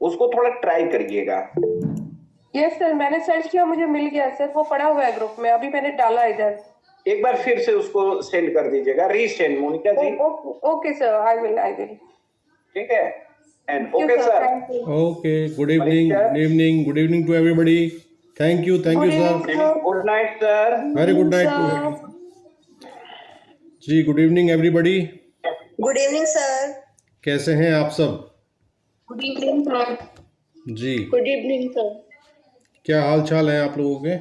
उसको थोड़ा ट्राई करिएगा। यस सर, मैंने सर्च किया, मुझे मिल गया सर, वो पड़ा हुआ है ग्रुप में, अभी मैंने डाला इधर। एक बार फिर से उसको सेंड कर दीजिएगा, resend Monica ji. Okay sir, I will. ठीक है, and okay sir. Thank you. Okay, good evening, good evening to everybody. Thank you Good sir. evening, sir. Good night sir. Very good night to Sir. जी, good evening everybody. Good evening sir. कैसे हैं आप सब? Good evening sir. जी, good evening sir. क्या हाल चाल है आप लोगों के?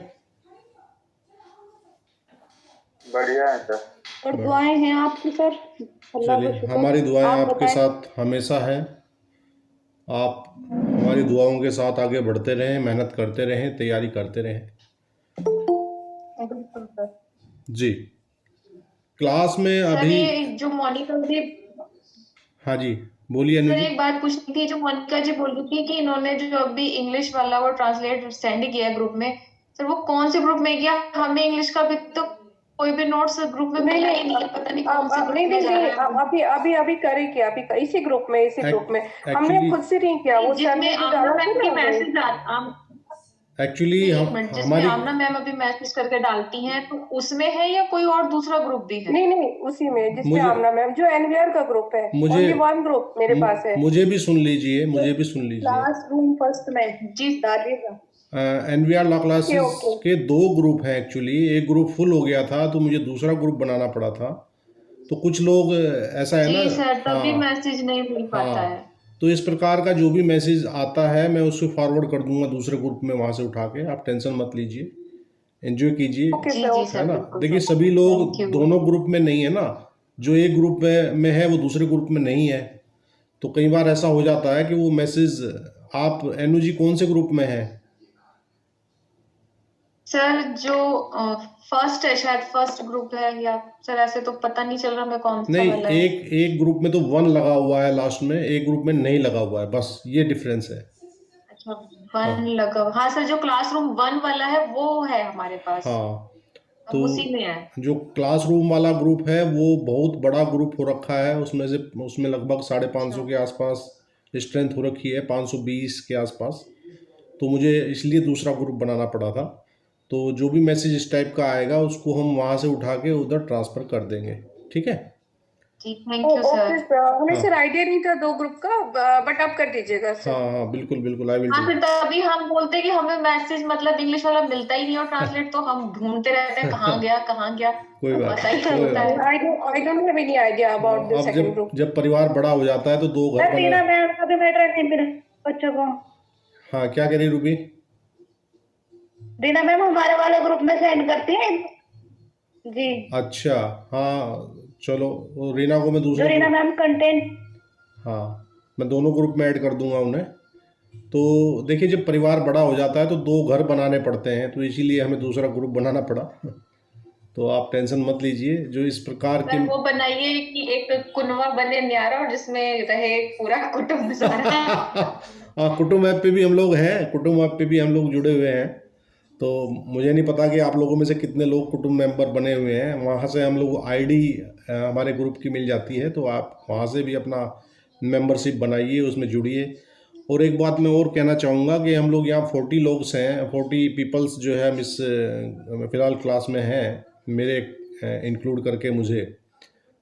बढ़िया है सर। और दुआएं हैं आपकी सर। अल्लाह का चलिए, शुक्र। हमारी दुआएं आप आपके बताएं। साथ हमेशा हैं। आप हमारी दुआओं के साथ आगे बढ़ते रहें, मेहनत करते रहें, तैयारी करते रहें। बिल्कुल सर। जी, क्लास में सर अभी ये जो मोनिका जी, हाँ जी, बोलिए अनु सर जी। एक बात पूछनी थी। जो मोनिका जी बोल रही थी कि इन्होंने जो अभी इंग्लिश वाला वो ट्रांसलेट सेंड किया ग्रुप में, सर वो कौन से ग्रुप में किया? हमें इंग्लिश का अभी तो कोई भी नोट्स ग्रुप में मिला ही नहीं है, पता नहीं कौन से ग्रुप में जा रहा है। अभी करे क्या? अभी इसी ग्रुप में हमने एक्चुअली खुद से नहीं किया, वो सर ने जिसमें जो आमना डाला था मैम की ना मैसेज एक्चुअली एक मिनट, जिसमें हमारी आमना मैम अभी मैसेज करके डालती हैं, तो उसमें है या कोई और दूसरा ग्रुप भी है? नहीं, उसी में जिसमें मुझे आमना मैम, जो एनवीआर का ग्रुप है, मुझे ओनली वन ग्रुप मेरे पास है। मुझे भी सुन लीजिए, मुझे भी सुन लीजिए। क्लासरूम फर्स्ट में जी डालिएगा। NVR law classes okay. के दो ग्रुप हैं एक्चुअली। एक ग्रुप फुल हो गया था तो मुझे दूसरा ग्रुप बनाना पड़ा था। तो कुछ लोग ऐसा है ना, जी सर, तभी हाँ मैसेज नहीं मिल पाता है। तो इस प्रकार का जो भी मैसेज आता है मैं उसको फॉरवर्ड कर दूंगा दूसरे ग्रुप में, वहाँ से उठा के। आप टेंशन मत लीजिए, एंजॉय कीजिए, ओके जी सर, जी है सर, ना। बिल्कुल देखिए, सर। सभी लोग थैंक यू। दोनों ग्रुप में नहीं है ना। जो एक ग्रुप में है वो दूसरे ग्रुप में नहीं है। तो कई बार ऐसा हो जाता है कि वो मैसेज, आप एनु जी कौन से ग्रुप में है? सर जो फर्स्ट है, शायद फर्स्ट ग्रुप है, या सर ऐसे तो पता नहीं चल रहा मैं कौन सा नहीं, वाला है। एक ग्रुप में तो 1 लगा हुआ है लास्ट में, एक ग्रुप में नहीं लगा हुआ है, बस ये डिफरेंस है। अच्छा, 1 लगा। हाँ सर, जो क्लासरूम 1 वाला है वो है हमारे पास, हाँ, अब उसी में है। जो क्लासरूम वाला ग्रुप है वो बहुत बड़ा ग्रुप हो रखा है। उसमें लगभग 550 के आसपास स्ट्रेंथ हो रखी है, 520 के आसपास। तो मुझे इसलिए दूसरा ग्रुप बनाना पड़ा था। तो जो भी मैसेज इस टाइप का आएगा उसको हम वहाँ से उठा के उधर ट्रांसफ़र कर देंगे, ठीक है। जी, thank you sir. Okay sir, हमें हाँ। सर आइडिया नहीं था 2 ग्रुप का, बट आप कर दीजिएगा सर। हाँ, बिल्कुल बिल्कुल, आई विल हाँ डू। फिर तभी हम बोलते कि हमें मैसेज मतलब इंग्लिश वाला मिलता ही नहीं, और ट्रांसलेट तो हम ढूंढते रहते हैं कहाँ गया कहाँ गया, कोई तो बात पता ही नहीं, नहीं कोई होता बात है। I don't have any idea about the अब सेकंड ग्रुप। जब परिवार बड़ा हो जाता है तो 2 घर बना। टीना मैम का भी मैटर नहीं मेरे बच्चों को। हाँ, क्या कह रही रूबी? टीना मैम हमारे वाले ग्रुप में सेंड करती है जी। अच्छा, हाँ चलो, वो रीना को मैं जो दूसरे रीना ग्रुप, मैम कंटेंट हाँ मैं दोनों ग्रुप में ऐड कर दूंगा उन्हें। तो देखिए, जब परिवार बड़ा हो जाता है तो 2 घर बनाने पड़ते हैं, तो इसीलिए हमें दूसरा ग्रुप बनाना पड़ा। तो आप टेंशन मत लीजिए, जो इस प्रकार के सर वो बनाइए कि एक कुनवा बने न्यारा, और जिसमें रहे पूरा कुटुंब सारा। हाँ, कुटुंब ऐप पे भी हम लोग हैं, कुटुंब ऐप पे भी हम लोग जुड़े हुए हैं। तो मुझे नहीं पता कि आप लोगों में से कितने लोग कुटुंब मेंबर बने हुए हैं। वहाँ से हम लोग आईडी हमारे ग्रुप की मिल जाती है, तो आप वहाँ से भी अपना मेंबरशिप बनाइए, उसमें जुड़िए। और एक बात मैं और कहना चाहूँगा कि हम लोग यहाँ 40 लोग हैं, 40 पीपल्स जो है मिस फ़िलहाल क्लास में हैं, मेरे इंक्लूड करके मुझे।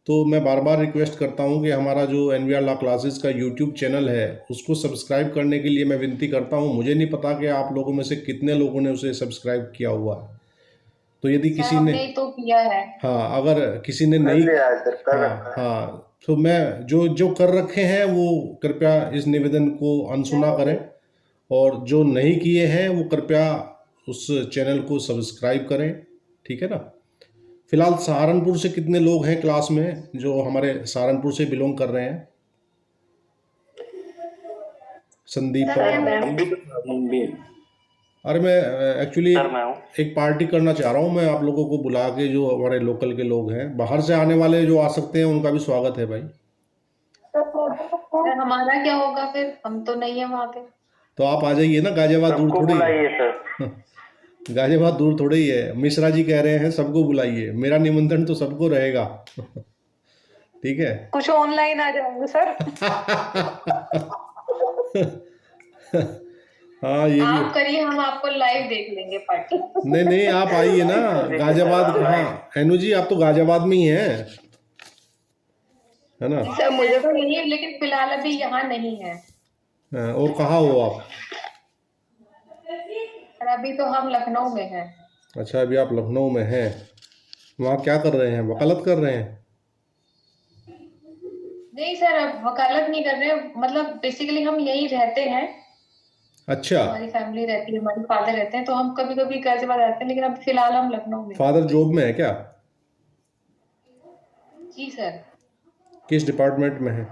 तो मैं बार बार रिक्वेस्ट करता हूँ कि हमारा जो एनवीआर लॉ क्लासेस का यूट्यूब चैनल है उसको सब्सक्राइब करने के लिए मैं विनती करता हूँ। मुझे नहीं पता कि आप लोगों में से कितने लोगों ने उसे सब्सक्राइब किया हुआ है। तो यदि सर किसी ने, हमने तो किया है। हाँ, अगर किसी ने नहीं, हाँ, तो मैं जो जो कर रखे हैं वो कृपया इस निवेदन को अनसुना करें, और जो नहीं किए हैं वो कृपया उस चैनल को सब्सक्राइब करें, ठीक है ना। फिलहाल सहारनपुर से कितने लोग हैं क्लास में जो हमारे सहारनपुर से बिलोंग कर रहे हैं? संदीप अरे मैं एक्चुअली एक पार्टी करना चाह रहा हूँ मैं आप लोगों को बुला के, जो हमारे लोकल के लोग हैं। बाहर से आने वाले जो आ सकते हैं उनका भी स्वागत है भाई। सर हमारा क्या होगा फिर, हम तो नहीं है वहाँ पे। तो आप आ जाइए ना, गाजियाबाद दूर थोड़ी है। गाजियाबाद दूर थोड़ी ही है। मिश्रा जी कह रहे हैं सबको बुलाइए, मेरा निमंत्रण तो सबको रहेगा। ठीक है। कुछ ऑनलाइन आ जाएंगे सर। हाँ ये भी। आप करिए, हम आपको लाइव देख लेंगे पार्टी। नहीं नहीं, आप आइए ना गाजियाबाद। हाँ एनु जी, आप तो गाजियाबाद में ही हैं, है ना? सर मुझे तो नहीं है, लेकिन फिलहाल अभी यहाँ नहीं है। हाँ, और कहाँ हो आप? और अभी तो हम लखनऊ में हैं। अच्छा, अभी आप लखनऊ में हैं। वहाँ क्या कर रहे हैं? वकालत कर रहे हैं? नहीं सर, अब वकालत नहीं कर रहे, मतलब बेसिकली हम यहीं रहते हैं, अच्छा, हमारी फैमिली रहती है, हमारे फादर रहते हैं, तो हम कभी कभी गाजियाबाद आते हैं, लेकिन अब फिलहाल हम लखनऊ में हैं। फादर जॉब में है क्या? जी सर। किस डिपार्टमेंट में है?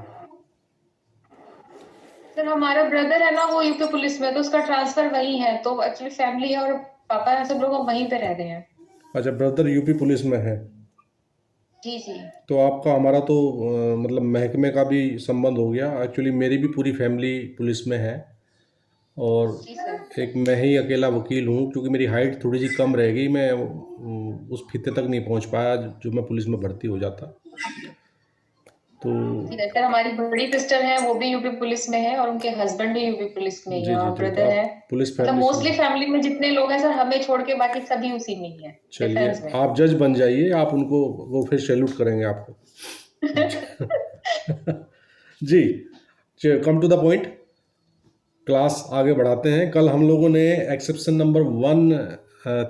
सर हमारा ब्रदर है ना, वो यूपी पुलिस में, तो उसका ट्रांसफर वहीं है, तो एक्चुअली फैमिली है और पापा है, सब लोग वहीं पे रह रहे हैं। अच्छा, ब्रदर यूपी पुलिस में है। जी जी। तो आपका हमारा तो मतलब महकमे का भी संबंध हो गया। एक्चुअली मेरी भी पूरी फैमिली पुलिस में है, और जी सर। एक मैं ही अकेला वकील हूँ, क्योंकि मेरी हाइट थोड़ी सी कम रह गई। मैं उस फीते तक नहीं पहुँच पाया जो मैं पुलिस में भर्ती हो जाता। तो जी सर, हमारी बड़ी सिस्टर है, वो भी यूपी पुलिस में है, और उनके हस्बैंड भी यूपी पुलिस में ही जी है, जी और जी, तो ब्रदर है। आप पुलिस मतलब फैमिली मोस्टली से। फैमिली में जितने लोग हैं सर, हमें छोड़ के बाकी सभी उसी में ही है, चलिए, डिफेंस में। आप जज बन जाइए, आप उनको, वो फिर सैल्यूट करेंगे आपको। जी, come to the point, class आगे बढ़ाते हैं। कल हम लोगों ने एक्सेप्शन नंबर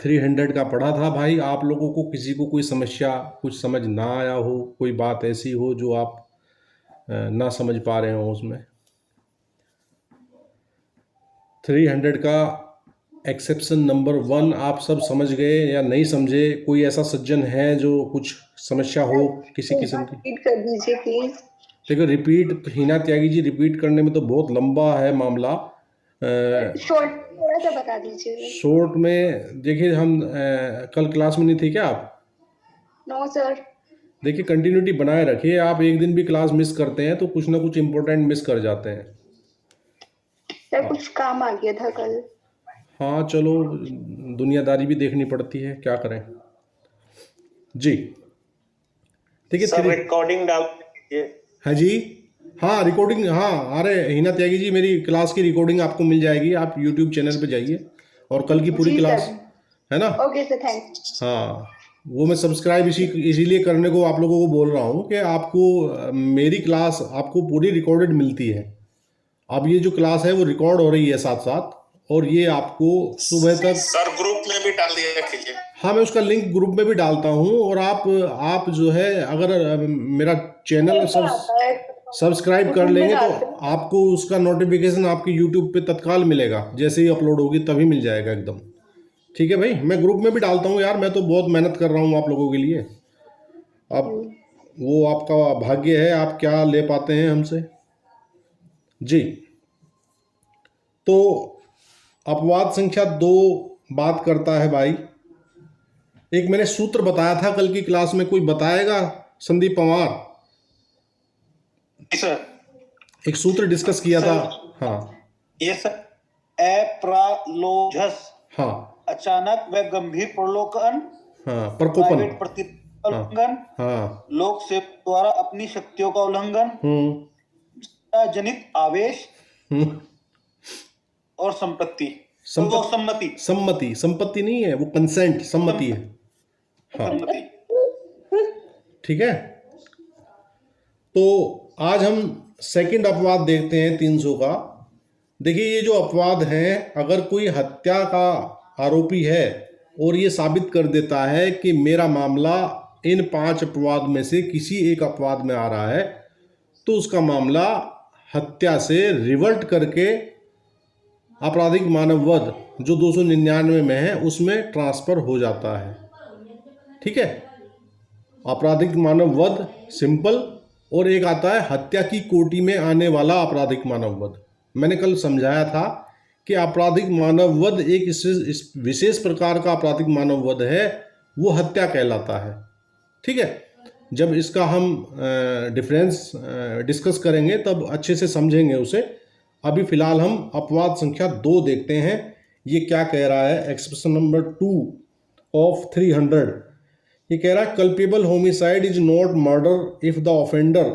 300 का पढ़ा था। भाई आप लोगों को किसी को कोई समस्या, कुछ समझ ना आया हो, कोई बात ऐसी हो जो आप ना समझ पा रहे हो उसमें, 300 का एक्सेप्शन नंबर 1 आप सब समझ गए या नहीं समझे? कोई ऐसा सज्जन है जो कुछ समस्या हो किसी किस्म की? रिपीट कर दीजिए प्लीज। देखो, रिपीट, हिना त्यागी जी, रिपीट करने में तो बहुत लंबा है मामला। शॉर्ट थोड़ा सा बता दीजिए। शॉर्ट में देखिए, हम कल क्लास में नहीं थे क्या आप? No sir. देखिए, कंटिन्यूटी बनाए रखिए। आप एक दिन भी क्लास मिस करते हैं तो कुछ ना कुछ इम्पोर्टेंट मिस कर जाते हैं। सर कुछ काम आ गया था कल। हाँ चलो, दुनियादारी भी देखनी पड़ती है, क्या करें जी। ठीक है, सर रिकॉर्डिंग डाल दीजिए। हाँ जी, हाँ रिकॉर्डिंग, हाँ। अरे हिना त्यागी जी, मेरी क्लास की रिकॉर्डिंग आपको मिल जाएगी। आप यूट्यूब चैनल पे जाइए और कल की पूरी जी क्लास, सर। है ना? Okay sir, thanks. हाँ, वो मैं सब्सक्राइब इसीलिए करने को आप लोगों को बोल रहा हूँ कि आपको मेरी क्लास आपको पूरी रिकॉर्डेड मिलती है। अब ये जो क्लास है वो रिकॉर्ड हो रही है साथ साथ, और ये आपको सुबह तक। सर ग्रुप में भी डाल दिया कीजिए। हाँ, मैं उसका लिंक ग्रुप में भी डालता हूँ। और आप जो है, अगर मेरा चैनल सब्सक्राइब कर लेंगे तो आपको उसका नोटिफिकेशन आपके यूट्यूब पे तत्काल मिलेगा, जैसे ही अपलोड होगी तभी मिल जाएगा एकदम। ठीक है भाई, मैं ग्रुप में भी डालता हूँ यार, मैं तो बहुत मेहनत कर रहा हूँ आप लोगों के लिए। अब वो आपका भाग्य है, आप क्या ले पाते हैं हमसे जी। तो अपवाद संख्या 2 बात करता है भाई। एक मैंने सूत्र बताया था कल की क्लास में, कोई बताएगा? संदीप पंवार, सर एक सूत्र डिस्कस किया था। हाँ ये सर, एप्रालोझस, हाँ अचानक व गंभीर प्रलोभन, हाँ, प्रकोपन, प्राइवेट प्रतिबंध उल्लंघन, हाँ, लोक सेवक द्वारा अपनी शक्तियों का उल्लंघन, जनित आवेश और संपत्ति, सम्मति, संपत्ति नहीं है वो, कंसेंट, सम्मति है। हाँ ठीक है। तो आज हम सेकंड अपवाद देखते हैं 300 का। देखिए, ये जो अपवाद है, अगर कोई हत्या का आरोपी है और ये साबित कर देता है कि मेरा मामला इन 5 अपवाद में से किसी एक अपवाद में आ रहा है, तो उसका मामला हत्या से रिवर्ट करके आपराधिक मानव वध जो 299 में है उसमें ट्रांसफ़र हो जाता है। ठीक है, आपराधिक मानव वध सिंपल, और एक आता है हत्या की कोटि में आने वाला आपराधिक मानव वध। मैंने कल समझाया था कि आपराधिक मानव वध एक इस विशेष प्रकार का आपराधिक मानव वध है, वो हत्या कहलाता है। ठीक है, जब इसका हम डिफरेंस डिस्कस करेंगे तब अच्छे से समझेंगे उसे। अभी फ़िलहाल हम अपवाद संख्या 2 देखते हैं, ये क्या कह रहा है। एक्सेप्शन नंबर 2 ऑफ 300, ये कह रहा है culpable homicide is not murder if the offender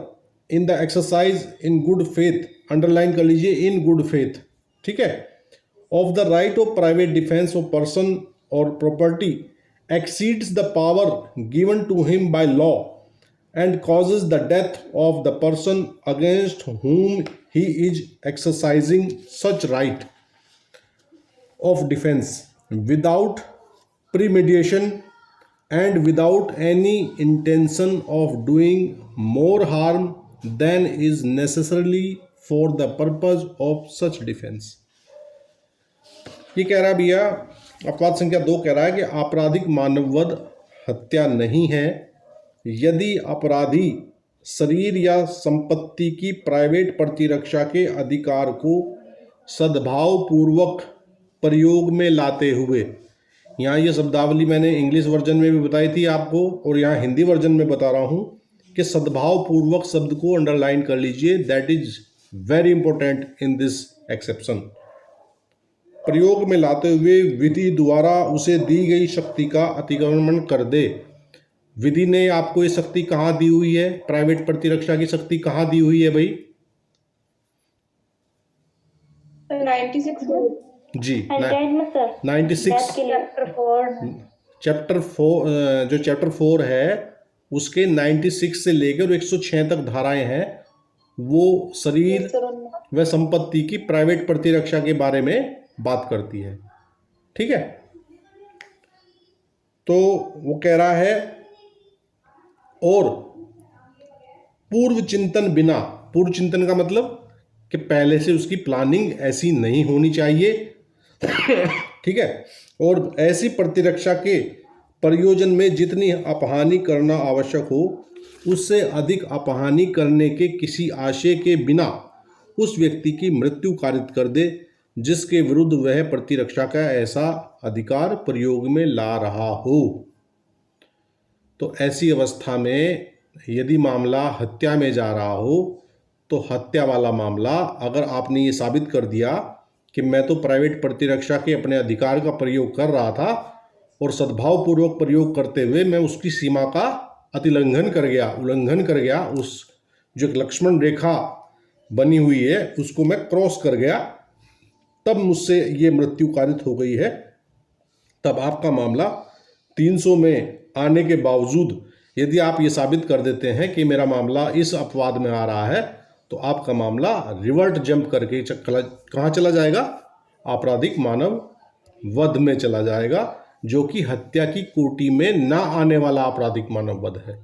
in the exercise in good faith, underline कर लीजिए, इन गुड फेथ, ठीक है, of the right of private defence of person और property exceeds the power given to him by law and causes the death of the person against whom he is exercising such right of defense without premeditation and without any intention of doing more harm than is necessarily for the purpose of such defense। ये कह रहा है भैया, अपवाद संख्या 2 कह रहा है कि आपराधिक मानववध हत्या नहीं है यदि अपराधी शरीर या संपत्ति की प्राइवेट प्रतिरक्षा के अधिकार को सद्भावपूर्वक प्रयोग में लाते हुए, यहाँ ये शब्दावली मैंने इंग्लिश वर्जन में भी बताई थी आपको और यहाँ हिंदी वर्जन में बता रहा हूँ कि सद्भावपूर्वक शब्द को अंडरलाइन कर लीजिए, that is very important in this exception. प्रयोग में लाते हुए विधि द्वारा उसे दी गई शक्ति का अतिक्रमण कर दे। विधि ने आपको ये शक्ति कहाँ दी हुई है, प्राइवेट प्रतिरक्षा की शक्ति कहाँ दी हुई है भाई? 96 में। जी 96 चैप्टर 4 जो चैप्टर 4 है उसके 96 से लेकर 106 तक धाराएं हैं, वो शरीर व संपत्ति की प्राइवेट प्रतिरक्षा के बारे में बात करती है। ठीक है, तो वो कह रहा है और पूर्व चिंतन बिना, पूर्व चिंतन का मतलब कि पहले से उसकी प्लानिंग ऐसी नहीं होनी चाहिए। ठीक है, और ऐसी प्रतिरक्षा के प्रयोजन में जितनी अपहानि करना आवश्यक हो उससे अधिक अपहानि करने के किसी आशय के बिना उस व्यक्ति की मृत्यु कारित कर दे जिसके विरुद्ध वह प्रतिरक्षा का ऐसा अधिकार प्रयोग में ला रहा हो। तो ऐसी अवस्था में यदि मामला हत्या में जा रहा हो तो हत्या वाला मामला अगर आपने ये साबित कर दिया कि मैं तो प्राइवेट प्रतिरक्षा के अपने अधिकार का प्रयोग कर रहा था और सद्भावपूर्वक प्रयोग करते हुए मैं उसकी सीमा का उल्लंघन कर गया, उस जो एक लक्ष्मण रेखा बनी हुई है उसको मैं क्रॉस कर गया, तब मुझसे ये मृत्यु कारित हो गई है, तब आपका मामला 300 में आने के बावजूद यदि आप ये साबित कर देते हैं कि मेरा मामला इस अपवाद में आ रहा है तो आपका मामला रिवर्ट जंप करके कहाँ चला जाएगा? आपराधिक मानव वध में चला जाएगा, जो कि हत्या की कोटि में ना आने वाला आपराधिक मानव वध है।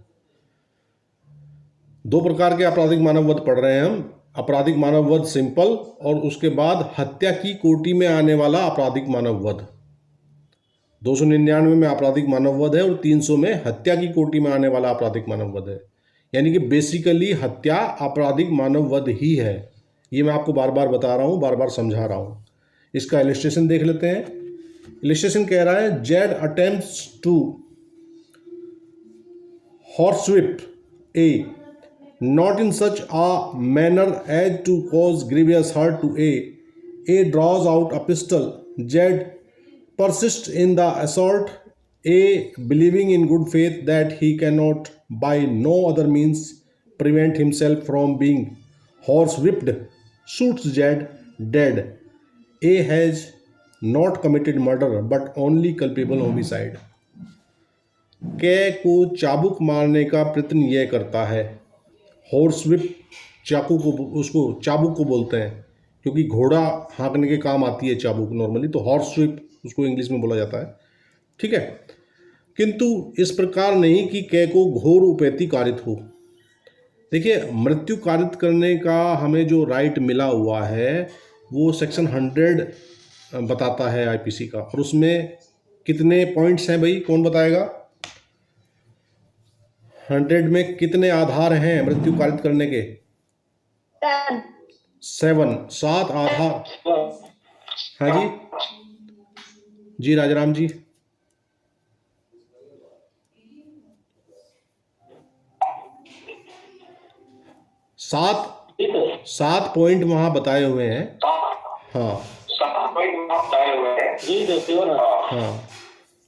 2 प्रकार के आपराधिक मानव वध पढ़ रहे हैं हम, आपराधिक मानव वध सिंपल और उसके बाद हत्या की कोटि में आने वाला आपराधिक मानव वध। 299 में आपराधिक मानव वध है और 300 में हत्या की कोटि में आने वाला आपराधिक मानव वध है। यानी कि बेसिकली हत्या आपराधिक मानव वध ही है। ये मैं आपको बार बार बता रहा हूँ, बार बार समझा रहा हूँ। इसका इलस्ट्रेशन देख लेते हैं। इलस्ट्रेशन कह रहा है Z attempts to horsewhip A, not in such a manner as to cause grievous hurt to A. A draws out a pistol. Z persists in the assault. A, believing in good faith that he cannot by no other means prevent himself from being horsewhipped, shoots Z dead. A has not committed murder but only culpable homicide. कै को चाबुक मारने का प्रयत्न यह करता है। हॉर्सव्हिप चाकू को, उसको चाबुक को बोलते हैं क्योंकि घोड़ा हाँकने के काम आती है चाबुक नॉर्मली, तो हॉर्सव्हिप उसको इंग्लिश में बोला जाता है। ठीक है, किंतु इस प्रकार नहीं कि कै को घोर उपैती कारित हो। देखिए, मृत्यु कारित करने का हमें जो राइट मिला हुआ है वो सेक्शन 100 बताता है आईपीसी का, और उसमें कितने पॉइंट्स हैं भाई, कौन बताएगा? 100 में कितने आधार हैं मृत्यु कारित करने के? 7 आधार। हाँ जी, जी राजाराम जी। 7 पॉइंट वहां बताए हुए हैं। हाँ, 7 पॉइंट बताए हुए हैं जी, देखिए ना। हाँ,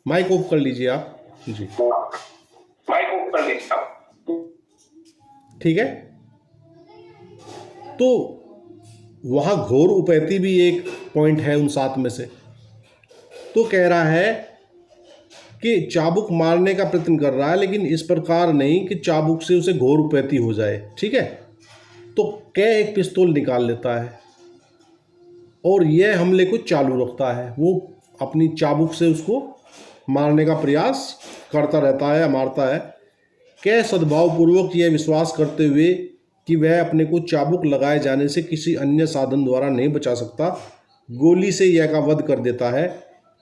माइक ऑफ कर लीजिए आप जी, माइक ऑफ कर लीजिए आप। ठीक है। तो वहाँ घोर उपैती भी एक पॉइंट है उन 7 में से। तो कह रहा है कि चाबुक मारने का प्रयत्न कर रहा है, लेकिन इस प्रकार नहीं कि चाबुक से उसे घोर उपैती हो जाए। ठीक है, तो कह एक पिस्तौल निकाल लेता है और यह हमले को चालू रखता है। वो अपनी चाबुक से उसको मारने का प्रयास करता रहता है या मारता है। कह सद्भावपूर्वक यह विश्वास करते हुए कि वह अपने को चाबुक लगाए जाने से किसी अन्य साधन द्वारा नहीं बचा सकता, गोली से यह का वध कर देता है।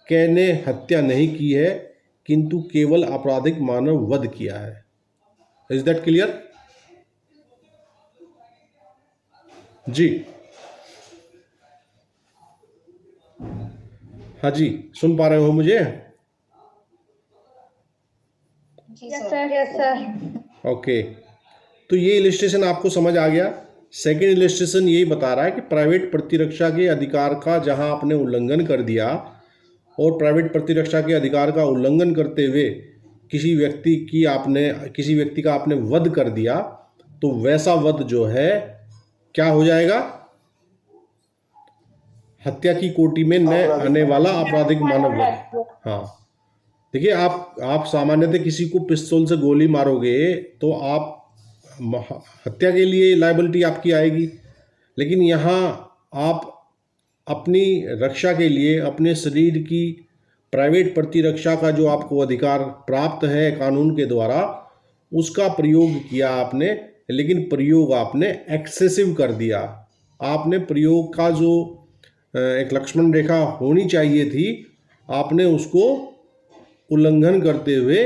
कह ने हत्या नहीं की है, किंतु केवल आपराधिक मानव वध किया है। Is that clear? जी हाँ जी, सुन पा रहे हो मुझे? Yes sir. ओके, तो ये इलिस्ट्रेशन आपको समझ आ गया। सेकंड इलिस्ट्रेशन यही बता रहा है कि प्राइवेट प्रतिरक्षा के अधिकार का जहां आपने उल्लंघन कर दिया और प्राइवेट प्रतिरक्षा के अधिकार का उल्लंघन करते हुए किसी व्यक्ति का आपने वध कर दिया, तो वैसा वध जो है क्या हो जाएगा? हत्या की कोटि में न आने वाला आपराधिक मानव वध। हाँ, देखिए, आप सामान्यतः किसी को पिस्तौल से गोली मारोगे तो आप हत्या के लिए लायबिलिटी आपकी आएगी, लेकिन यहाँ आप अपनी रक्षा के लिए अपने शरीर की प्राइवेट प्रतिरक्षा का जो आपको अधिकार प्राप्त है कानून के द्वारा, उसका प्रयोग किया आपने, लेकिन प्रयोग आपने एक्सेसिव कर दिया। आपने प्रयोग का जो एक लक्ष्मण रेखा होनी चाहिए थी, आपने उसको उल्लंघन करते हुए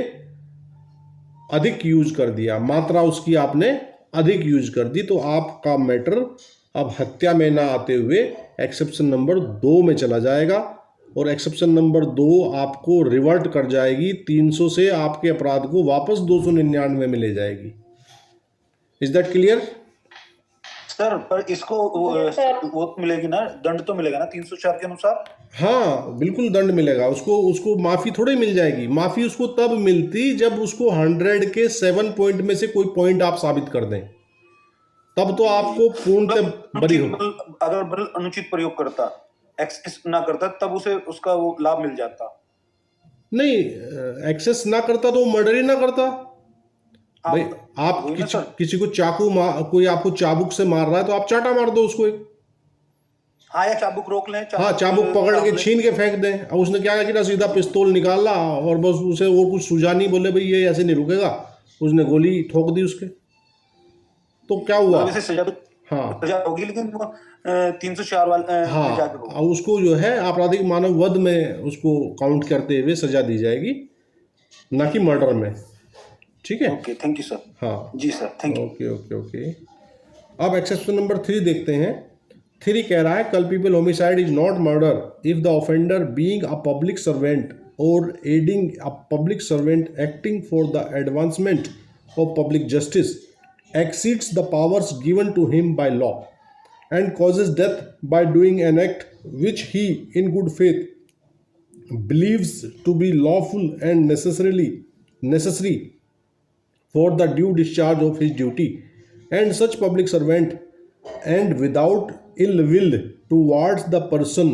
अधिक यूज कर दिया, मात्रा उसकी आपने अधिक यूज कर दी। तो आपका मैटर अब हत्या में ना आते हुए एक्सेप्शन नंबर 2 में चला जाएगा, और एक्सेप्शन नंबर 2 आपको रिवर्ट कर जाएगी 300 से, आपके अपराध को वापस 299 में ले जाएगी। Is that clear? सर, पर इसको वो मिलेगी ना, दंड तो मिलेगा ना 304 के अनुसार? हाँ, बिल्कुल दंड मिलेगा उसको माफ़ी थोड़ी मिल जाएगी। माफ़ी उसको तब मिलती जब उसको 100 के 7 पॉइंट में से कोई पॉइंट आप साबित कर दें, तब तो आपको पूर्णतः बरी हो। अगर बल अनुचित प्रयोग करता, एक्सेस ना करता, तब उसे उसका वो लाभ मिल जाता। नहीं, एक्सेस ना करता तो मर्डर ही ना करता भाई। आप किसी को कोई आपको चाबुक से मार रहा है तो आप चाटा मार दो उसको एक। हाँ, या चाबुक रोक लें, हाँ, चाबुक पकड़ के छीन के फेंक दें। अब उसने क्या किया, सीधा पिस्तौल निकाला और बस उसे और कुछ सूझा नहीं, बोले भाई ये ऐसे नहीं रुकेगा, उसने गोली ठोक दी उसके। तो क्या हुआ? हाँ, सजा होगी, लेकिन 304 वाला हाँ, उसको जो है आपराधिक मानव वध में उसको काउंट करते हुए सजा दी जाएगी, ना कि मर्डर में। ठीक है? Okay, thank you sir. हाँ जी सर, थैंक यू। ओके। अब एक्सेप्शन नंबर 3 देखते हैं। 3 कह रहा है culpable homicide is not murder if the offender being a public servant और aiding a public servant acting for the advancement of public justice exceeds the powers given to him by law and causes death by doing an act which he in good faith believes to be lawful and necessary for the due discharge of his duty, and such public servant and without ill will towards the person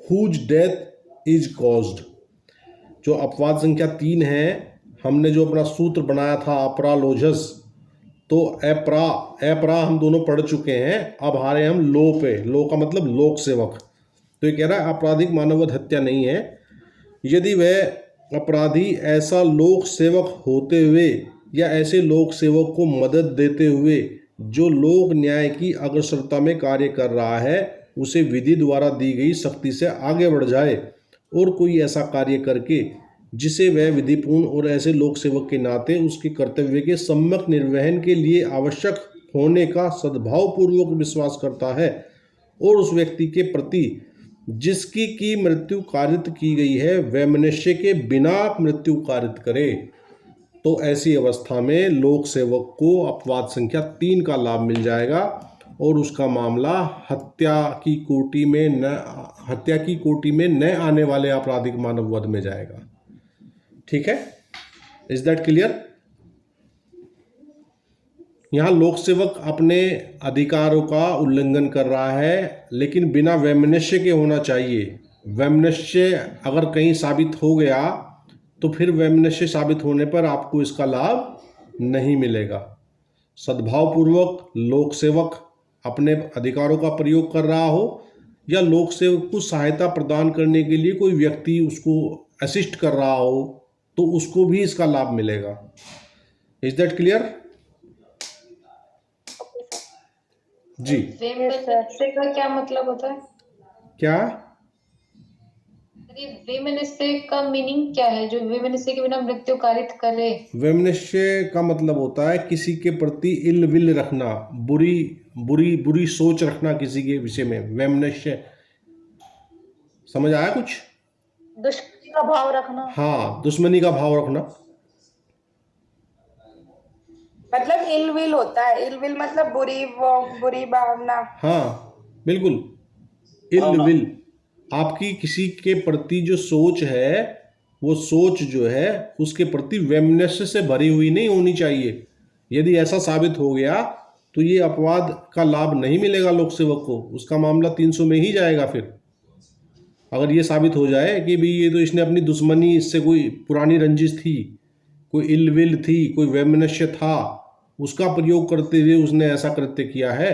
whose death is caused। जो अपवाद संख्या 3 है, हमने जो अपना सूत्र बनाया था अपरालोजस, तो एपरा हम दोनों पढ़ चुके हैं। अब आ रहे हैं हम लो पे। लो का मतलब लोक सेवक। तो ये कह रहा है आपराधिक मानववध हत्या नहीं है यदि वह अपराधी ऐसा लोक सेवक होते हुए या ऐसे लोक सेवक को मदद देते हुए जो लोक न्याय की अग्रसरता में कार्य कर रहा है उसे विधि द्वारा दी गई शक्ति से आगे बढ़ जाए, और कोई ऐसा कार्य करके जिसे वह विधिपूर्ण और ऐसे लोक सेवक के नाते उसके कर्तव्य के सम्यक निर्वहन के लिए आवश्यक होने का सद्भावपूर्वक विश्वास करता है, और उस व्यक्ति के प्रति जिसकी की मृत्यु कारित की गई है वह मनुष्य के बिना मृत्यु कारित करे, तो ऐसी अवस्था में लोक सेवक को अपवाद संख्या 3 का लाभ मिल जाएगा, और उसका मामला हत्या की कोटि में न आने वाले आपराधिक मानव वध में जाएगा। ठीक है? Is that clear? यहाँ लोक सेवक अपने अधिकारों का उल्लंघन कर रहा है, लेकिन बिना वैमनस्य के होना चाहिए। वैमनस्य अगर कहीं साबित हो गया तो फिर वैमनस्य साबित होने पर आपको इसका लाभ नहीं मिलेगा। सद्भावपूर्वक लोक सेवक अपने अधिकारों का प्रयोग कर रहा हो या लोक सेवक को सहायता प्रदान करने के लिए कोई व्यक्ति उसको असिस्ट कर रहा हो तो उसको भी इसका लाभ मिलेगा। Is that clear? जी। वेमनस्य का क्या मतलब होता है? क्या? अरे वेमनस्य का मीनिंग क्या है? जो वेमनस्य के बिना मृत्यु कारित करे। वैमनस्य का मतलब होता है किसी के प्रति इल विल रखना, बुरी बुरी बुरी सोच रखना किसी के विषय में। वैमनस्य समझ आया कुछ? दुश्मनी का भाव रखना। हाँ, दुश्मनी का भाव रखना। मतलब इल विल होता है, इल विल मतलब बुरी भावना। हाँ बिल्कुल, इल विल आपकी किसी के प्रति जो सोच है वो सोच जो है उसके प्रति वैमनस्य से भरी हुई नहीं होनी चाहिए। यदि ऐसा साबित हो गया तो ये अपवाद का लाभ नहीं मिलेगा लोक सेवक को, उसका मामला 300 में ही जाएगा। फिर अगर ये साबित हो जाए कि भाई ये तो इसने अपनी दुश्मनी, इससे कोई पुरानी रंजिश थी, कोई इल विल थी, कोई वैमनस्य था, उसका प्रयोग करते हुए उसने ऐसा कृत्य किया है,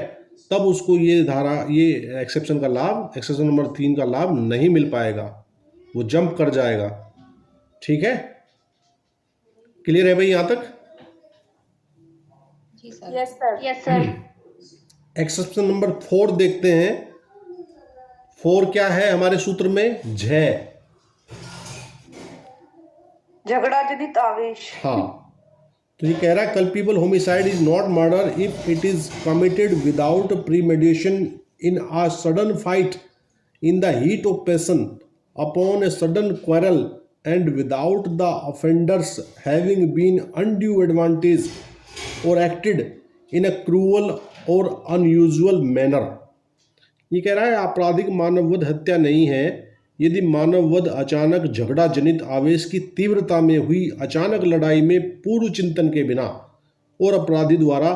तब उसको ये धारा, ये एक्सेप्शन का लाभ, एक्सेप्शन नंबर 3 का लाभ नहीं मिल पाएगा, वो जंप कर जाएगा। ठीक है, क्लियर है भाई यहाँ तक? जी sir. Yes sir. Yes sir. Exception number 4 देखते हैं। 4 क्या है हमारे सूत्र में? झ, झगड़ा जनित आवेश। हाँ, तो ये कह रहा है culpable homicide is not murder if it is committed without premeditation in a sudden fight in the heat of passion upon a sudden quarrel and without the offender's having been undue advantage और acted in a cruel और unusual manner. ये कह रहा है आपराधिक मानववध हत्या नहीं है यदि मानववध अचानक झगड़ा जनित आवेश की तीव्रता में हुई अचानक लड़ाई में पूर्व चिंतन के बिना और अपराधी द्वारा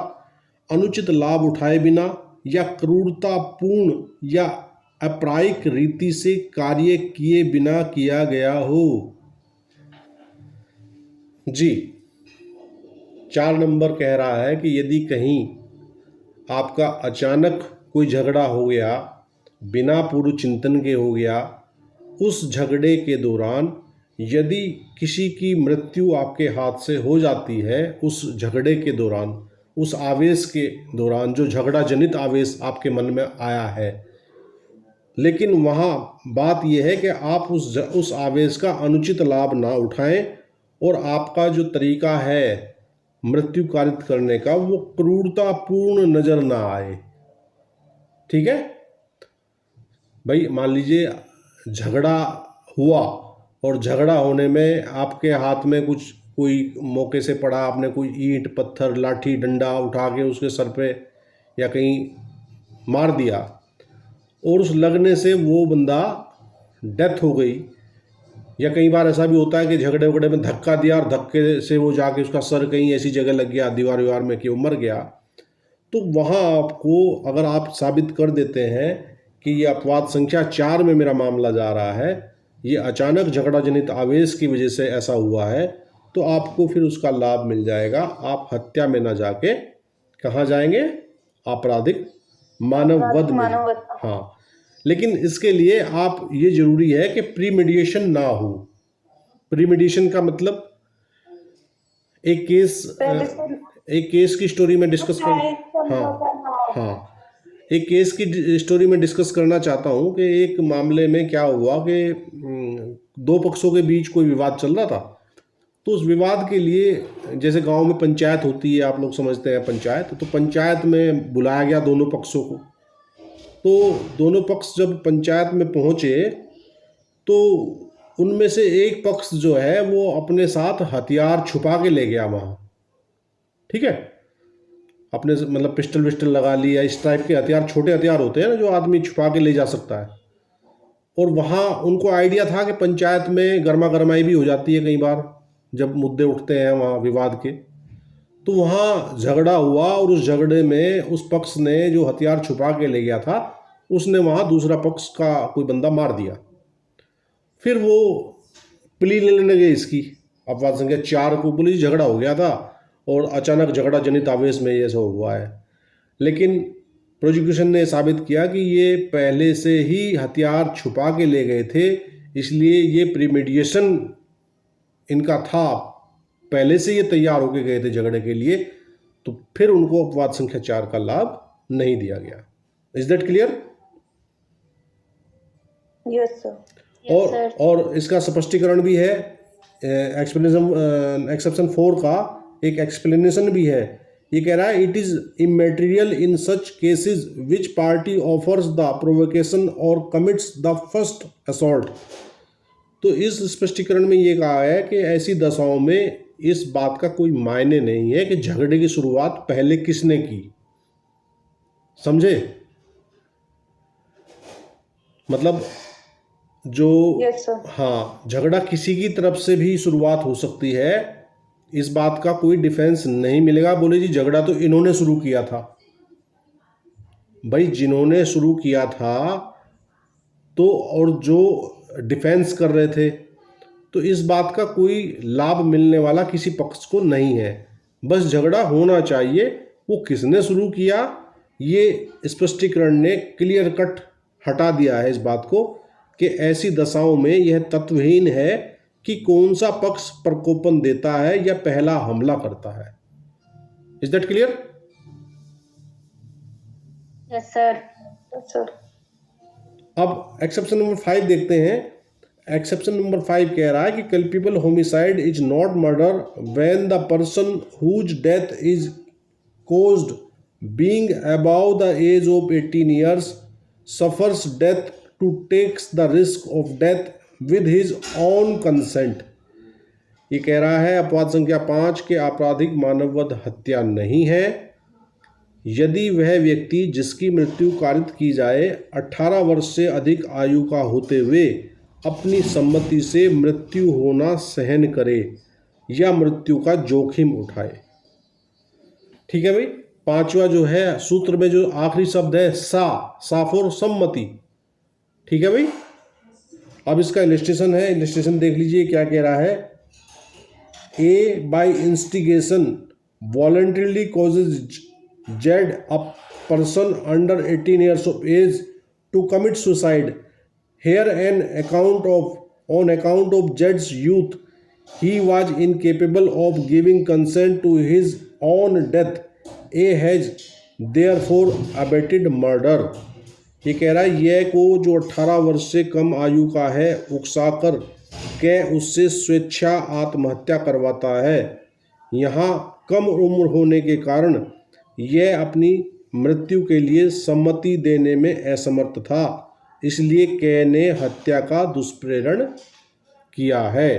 अनुचित लाभ उठाए बिना या क्रूरतापूर्ण या अप्रायिक रीति से कार्य किए बिना किया गया हो। जी, 4 नंबर कह रहा है कि यदि कहीं आपका अचानक कोई झगड़ा हो गया, बिना पूर्व चिंतन के हो गया, उस झगड़े के दौरान यदि किसी की मृत्यु आपके हाथ से हो जाती है, उस झगड़े के दौरान, उस आवेश के दौरान, जो झगड़ा जनित आवेश आपके मन में आया है, लेकिन वहाँ बात यह है कि आप उस आवेश का अनुचित लाभ ना उठाएं और आपका जो तरीका है मृत्यु कारित करने का वो क्रूरतापूर्ण नज़र ना आए। ठीक है भाई, मान लीजिए झगड़ा हुआ और झगड़ा होने में आपके हाथ में कुछ कोई मौके से पड़ा, आपने कोई ईंट पत्थर लाठी डंडा उठा के उसके सर पे या कहीं मार दिया और उस लगने से वो बंदा डेथ हो गई, या कई बार ऐसा भी होता है कि झगड़े वगड़े में धक्का दिया और धक्के से वो जाके उसका सर कहीं ऐसी जगह लग गया दीवार वीवार में कि वो मर गया, तो वहाँ आपको अगर आप साबित कर देते हैं कि ये अपवाद संख्या 4 में मेरा मामला जा रहा है, ये अचानक झगड़ा जनित आवेश की वजह से ऐसा हुआ है, तो आपको फिर उसका लाभ मिल जाएगा। आप हत्या में ना जाके कहाँ जाएंगे? आपराधिक मानववध में। हाँ, लेकिन इसके लिए आप ये जरूरी है कि प्रीमेडिएशन ना हो। प्रीमेडिएशन का मतलब एक केस की स्टोरी में डिस्कस कर, हाँ, एक केस की स्टोरी में डिस्कस करना चाहता हूँ कि एक मामले में क्या हुआ कि 2 पक्षों के बीच कोई विवाद चल रहा था। तो उस विवाद के लिए जैसे गांव में पंचायत होती है, आप लोग समझते हैं पंचायत, तो पंचायत में बुलाया गया दोनों पक्षों को। तो दोनों पक्ष जब पंचायत में पहुँचे तो उनमें से एक पक्ष जो है वो अपने साथ हथियार छुपा के ले गया वहाँ। ठीक है, अपने मतलब पिस्टल विस्टल लगा लिया, इस टाइप के हथियार, छोटे हथियार होते हैं ना जो आदमी छुपा के ले जा सकता है। और वहाँ उनको आइडिया था कि पंचायत में गर्मा गर्माई भी हो जाती है कई बार जब मुद्दे उठते हैं वहाँ विवाद के, तो वहाँ झगड़ा हुआ और उस झगड़े में उस पक्ष ने जो हथियार छुपा के ले गया था उसने वहाँ दूसरा पक्ष का कोई बंदा मार दिया। फिर वो प्ली लेने गए इसकी, अपवाद संख्या 4 को, पुलिस झगड़ा हो गया था और अचानक झगड़ा जनित आवेश में ये सब हुआ है। लेकिन प्रोसिक्यूशन ने साबित किया कि ये पहले से ही हथियार छुपा के ले गए थे, इसलिए ये प्रीमेडिएशन इनका था, पहले से ये तैयार होके गए थे झगड़े के लिए, तो फिर उनको अपवाद संख्या 4 का लाभ नहीं दिया गया। Is that clear? Yes sir. और इसका स्पष्टीकरण भी है, एक्सेप्शन 4 का एक एक्सप्लेनेशन भी है। ये कह रहा है it is immaterial in such cases which party offers the provocation और कमिट्स द फर्स्ट असॉल्ट। तो इस स्पष्टीकरण में ये कहा है कि ऐसी दशाओं में इस बात का कोई मायने नहीं है कि झगड़े की शुरुआत पहले किसने की। समझे? मतलब जो यस सर। हाँ, झगड़ा किसी की तरफ से भी शुरुआत हो सकती है, इस बात का कोई डिफेंस नहीं मिलेगा। बोले जी झगड़ा तो इन्होंने शुरू किया था। भाई जिन्होंने शुरू किया था तो, और जो डिफेंस कर रहे थे, तो इस बात का कोई लाभ मिलने वाला किसी पक्ष को नहीं है। बस झगड़ा होना चाहिए, वो किसने शुरू किया ये स्पष्टीकरण ने क्लियर कट हटा दिया है इस बात को कि ऐसी दशाओं में यह तत्वहीन है कि कौन सा पक्ष प्रकोपन देता है या पहला हमला करता है। Is that clear? Yes sir. Sir अब एक्सेप्शन नंबर 5 देखते हैं। एक्सेप्शन नंबर 5 कह रहा है कि culpable homicide is not murder when the person whose death is caused being above the age of 18 years suffers death to takes the risk of death with his own consent। ये कह रहा है अपवाद संख्या 5 के आपराधिक मानववध हत्या नहीं है यदि वह व्यक्ति जिसकी मृत्यु कारित की जाए 18 वर्ष से अधिक आयु का होते हुए अपनी सम्मति से मृत्यु होना सहन करे या मृत्यु का जोखिम उठाए। ठीक है भाई। पांचवा जो है सूत्र में जो आखिरी शब्द है सा फॉर सम्मति। ठीक है भाई। अब इसका इलस्ट्रेशन है, इलस्ट्रेशन देख लीजिए क्या कह रहा है। A by instigation voluntarily causes Z a person under 18 years of age to commit suicide। Here on account of Jed's youth, he was incapable of giving consent to his own death। A has therefore abetted murder। ये कह रहा है यह को जो 18 वर्ष से कम आयु का है उकसाकर के उससे स्वेच्छा आत्महत्या करवाता है। यहाँ कम उम्र होने के कारण यह अपनी मृत्यु के लिए सम्मति देने में असमर्थ था, इसलिए कै ने हत्या का दुष्प्रेरण किया है।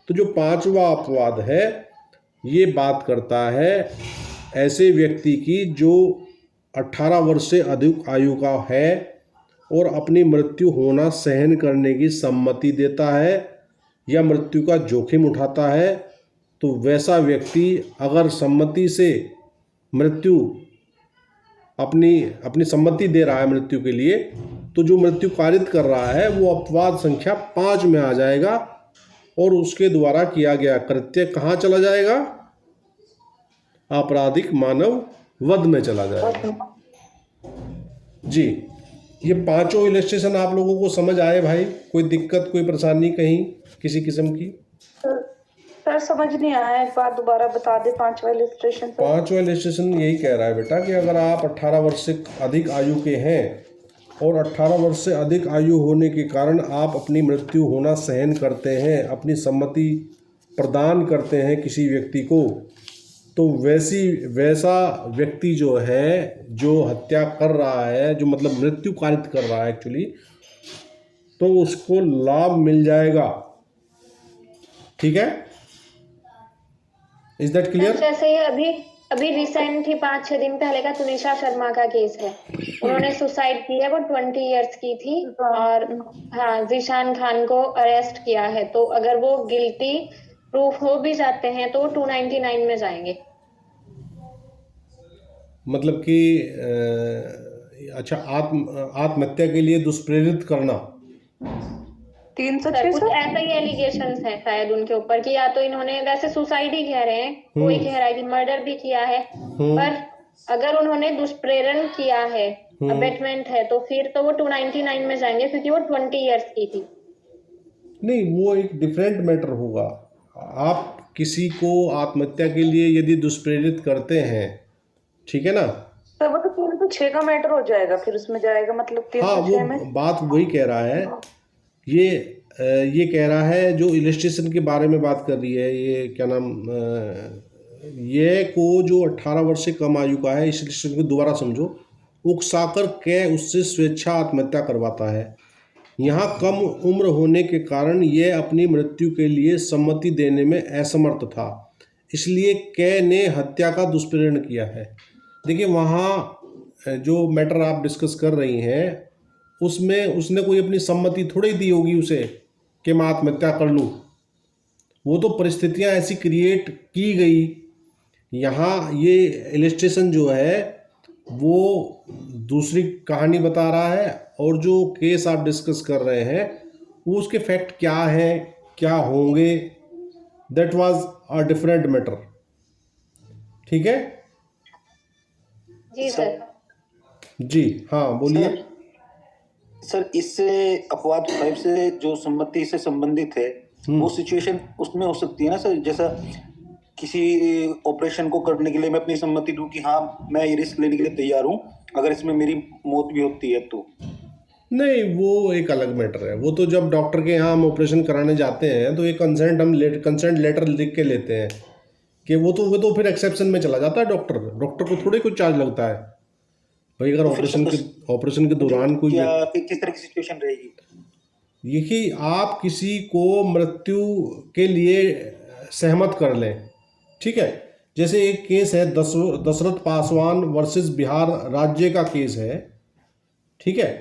तो जो पांचवा अपवाद है ये बात करता है ऐसे व्यक्ति की जो 18 वर्ष से अधिक आयु का है और अपनी मृत्यु होना सहन करने की सम्मति देता है या मृत्यु का जोखिम उठाता है। तो वैसा व्यक्ति अगर सम्मति से मृत्यु अपनी सम्मति दे रहा है मृत्यु के लिए, तो जो मृत्यु कारित कर रहा है वो अपवाद संख्या 5 में आ जाएगा और उसके द्वारा किया गया कृत्य कहाँ चला जाएगा? आपराधिक मानव वध में चला जाएगा। जी, ये पांचों इलस्ट्रेशन आप लोगों को समझ आए भाई? कोई दिक्कत, कोई परेशानी कहीं किसी किस्म की? सर समझ नहीं आया, एक बार दोबारा बता दे पांचवा इलस्ट्रेशन। पांचवा इलस्ट्रेशन यही कह रहा है बेटा कि अगर आप 18 वर्ष से अधिक आयु के हैं और 18 वर्ष से अधिक आयु होने के कारण आप अपनी मृत्यु होना सहन करते हैं, अपनी सम्मति प्रदान करते हैं किसी व्यक्ति को, तो वैसा व्यक्ति जो है जो हत्या कर रहा है, जो मतलब मृत्यु कारित कर रहा है एक्चुअली, तो उसको लाभ मिल जाएगा। ठीक है? Is that clear? जैसे ही अभी रिसेंट ही 5-6 दिन पहले का तुनिशा शर्मा का केस है, उन्होंने सुसाइड की है, वो 20 इयर्स की थी और हाँ जीशान खान को अरेस्ट किया है। तो अगर वो गिल्टी प्रूफ हो भी जाते हैं तो 299 में जाएंगे। मतलब कि अच्छा, आत्महत्या के लिए दुष्प्रेरित करना। 306 सर कुछ सर। ऐसा ही एलिगेशंस है शायद उनके ऊपर कि या तो इन्होंने, वैसे सुसाइड ही कह रहे हैं, कोई कह रहा है कि मर्डर भी किया है, पर अगर उन्होंने दुष्प्रेरण किया है, अबेटमेंट है, तो फिर तो वो 299 में जाएंगे क्योंकि वो 20 इयर्स की थी। नहीं, वो एक डिफरेंट मैटर होगा। आप किसी को आत्महत्या के लिए यदि दुष्प्रेरित करते हैं, ठीक है ना। सर वो तो 306 का मैटर हो जाएगा, फिर उसमें जाएगा मतलब हाँ, 306 वो में। बात वही कह रहा है। ये कह रहा है जो इलस्ट्रेशन के बारे में बात कर रही है, ये क्या नाम, ये को जो 18 वर्ष से कम आयु का है, इस इलस्ट्रेशन को दोबारा समझो, उकसाकर कै उससे स्वेच्छा आत्महत्या करवाता है। यहाँ कम उम्र होने के कारण यह अपनी मृत्यु के लिए सम्मति देने में असमर्थ था, इसलिए कै ने हत्या का दुष्प्रेरण किया है। देखिए, वहाँ जो मैटर आप डिस्कस कर रही हैं उसमें उसने कोई अपनी सम्मति थोड़ी दी होगी उसे कि मैं आत्महत्या कर लूँ। वो तो परिस्थितियाँ ऐसी क्रिएट की गई। यहाँ ये इलस्ट्रेशन जो है वो दूसरी कहानी बता रहा है, और जो केस आप डिस्कस कर रहे हैं वो उसके फैक्ट क्या हैं, क्या होंगे, that was a different matter. ठीक है जी सर। जी, हाँ बोलिए। सर इससे अपवाद 5 से जो सम्मति से संबंधित है, वो सिचुएशन उसमें हो सकती है ना सर, जैसा किसी ऑपरेशन को करने के लिए मैं अपनी सम्मति दूं कि हाँ मैं ये रिस्क लेने के लिए तैयार हूं, अगर इसमें मेरी मौत भी होती है तो। नहीं, वो एक अलग मैटर है। वो तो जब डॉक्टर के यहाँ हम ऑपरेशन कराने जाते हैं तो एक कंसेंट लेटर लिख के लेते हैं कि वो तो फिर एक्सेप्शन में चला जाता है। डॉक्टर को थोड़ी कुछ चार्ज लगता है भाई। अगर ऑपरेशन के दौरान कोई किस तरह की सिचुएशन रहेगी? ये कि आप किसी को मृत्यु के लिए सहमत कर लें, ठीक है। जैसे एक केस है दशरथ पासवान वर्सेस बिहार राज्य का केस है, ठीक है।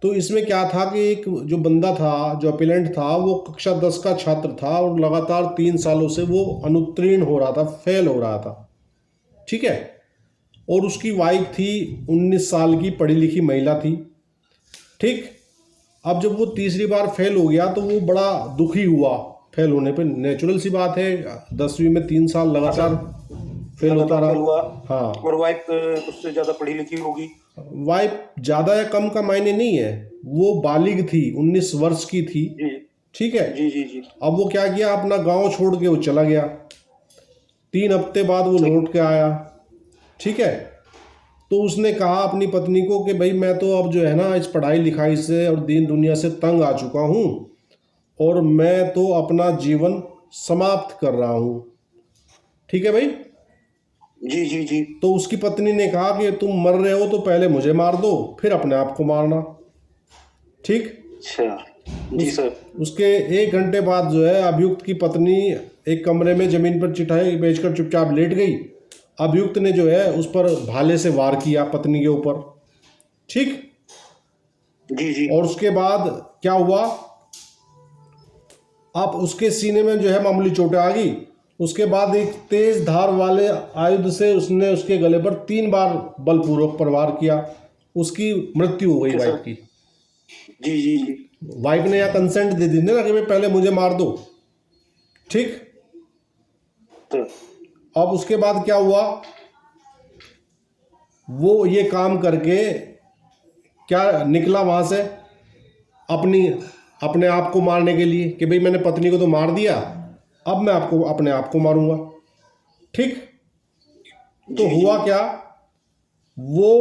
तो इसमें क्या था कि एक जो बंदा था, जो अपीलेंट था, वो कक्षा 10 का छात्र था और लगातार 3 सालों से वो अनुत्तीर्ण हो रहा था, फेल हो रहा था, ठीक है। और उसकी वाइफ थी 19 साल की पढ़ी लिखी महिला थी, ठीक। अब जब वो तीसरी बार फेल हो गया तो वो बड़ा दुखी हुआ फेल होने पे। नेचुरल सी बात है, 10वीं में 3 साल लगातार फेल होता रहा। हाँ, और वाइफ उससे ज्यादा पढ़ी लिखी होगी। वाइफ ज़्यादा या कम का मायने नहीं है, वो बालिग थी, 19 वर्ष की थी, ठीक है। जी जी जी। अब वो क्या किया, अपना गांव छोड़ के वो चला गया। 3 हफ्ते बाद वो लौट के आया, ठीक है। तो उसने कहा अपनी पत्नी को कि भाई मैं तो अब जो है ना इस पढ़ाई लिखाई से और दीन दुनिया से तंग आ चुका हूँ और मैं तो अपना जीवन समाप्त कर रहा हूँ, ठीक है भाई। जी जी जी। तो उसकी पत्नी ने कहा कि तुम मर रहे हो तो पहले मुझे मार दो, फिर अपने आप को मारना, ठीक। अच्छा जी सर। उसके 1 घंटे बाद जो है अभियुक्त की पत्नी एक कमरे में जमीन पर चिटाई बेचकर चुपचाप लेट गई। अभियुक्त ने जो है उस पर भाले से वार किया पत्नी के ऊपर, ठीक। जी जी। और उसके बाद क्या हुआ, आप उसके सीने में जो है मामूली चोटें आ गई। उसके बाद एक तेज धार वाले आयुध से उसने उसके गले पर 3 बार बलपूर्वक प्रहार किया। उसकी मृत्यु हो गई वाइफ की। जी जी जी। वाइफ ने या कंसेंट दे दी ना कि भाई पहले मुझे मार दो, ठीक। तो अब उसके बाद क्या हुआ, वो ये काम करके क्या निकला वहां से, अपने आप को मारने के लिए कि भाई मैंने पत्नी को तो मार दिया, अब मैं अपने आप को मारूंगा, ठीक। तो हुआ क्या, वो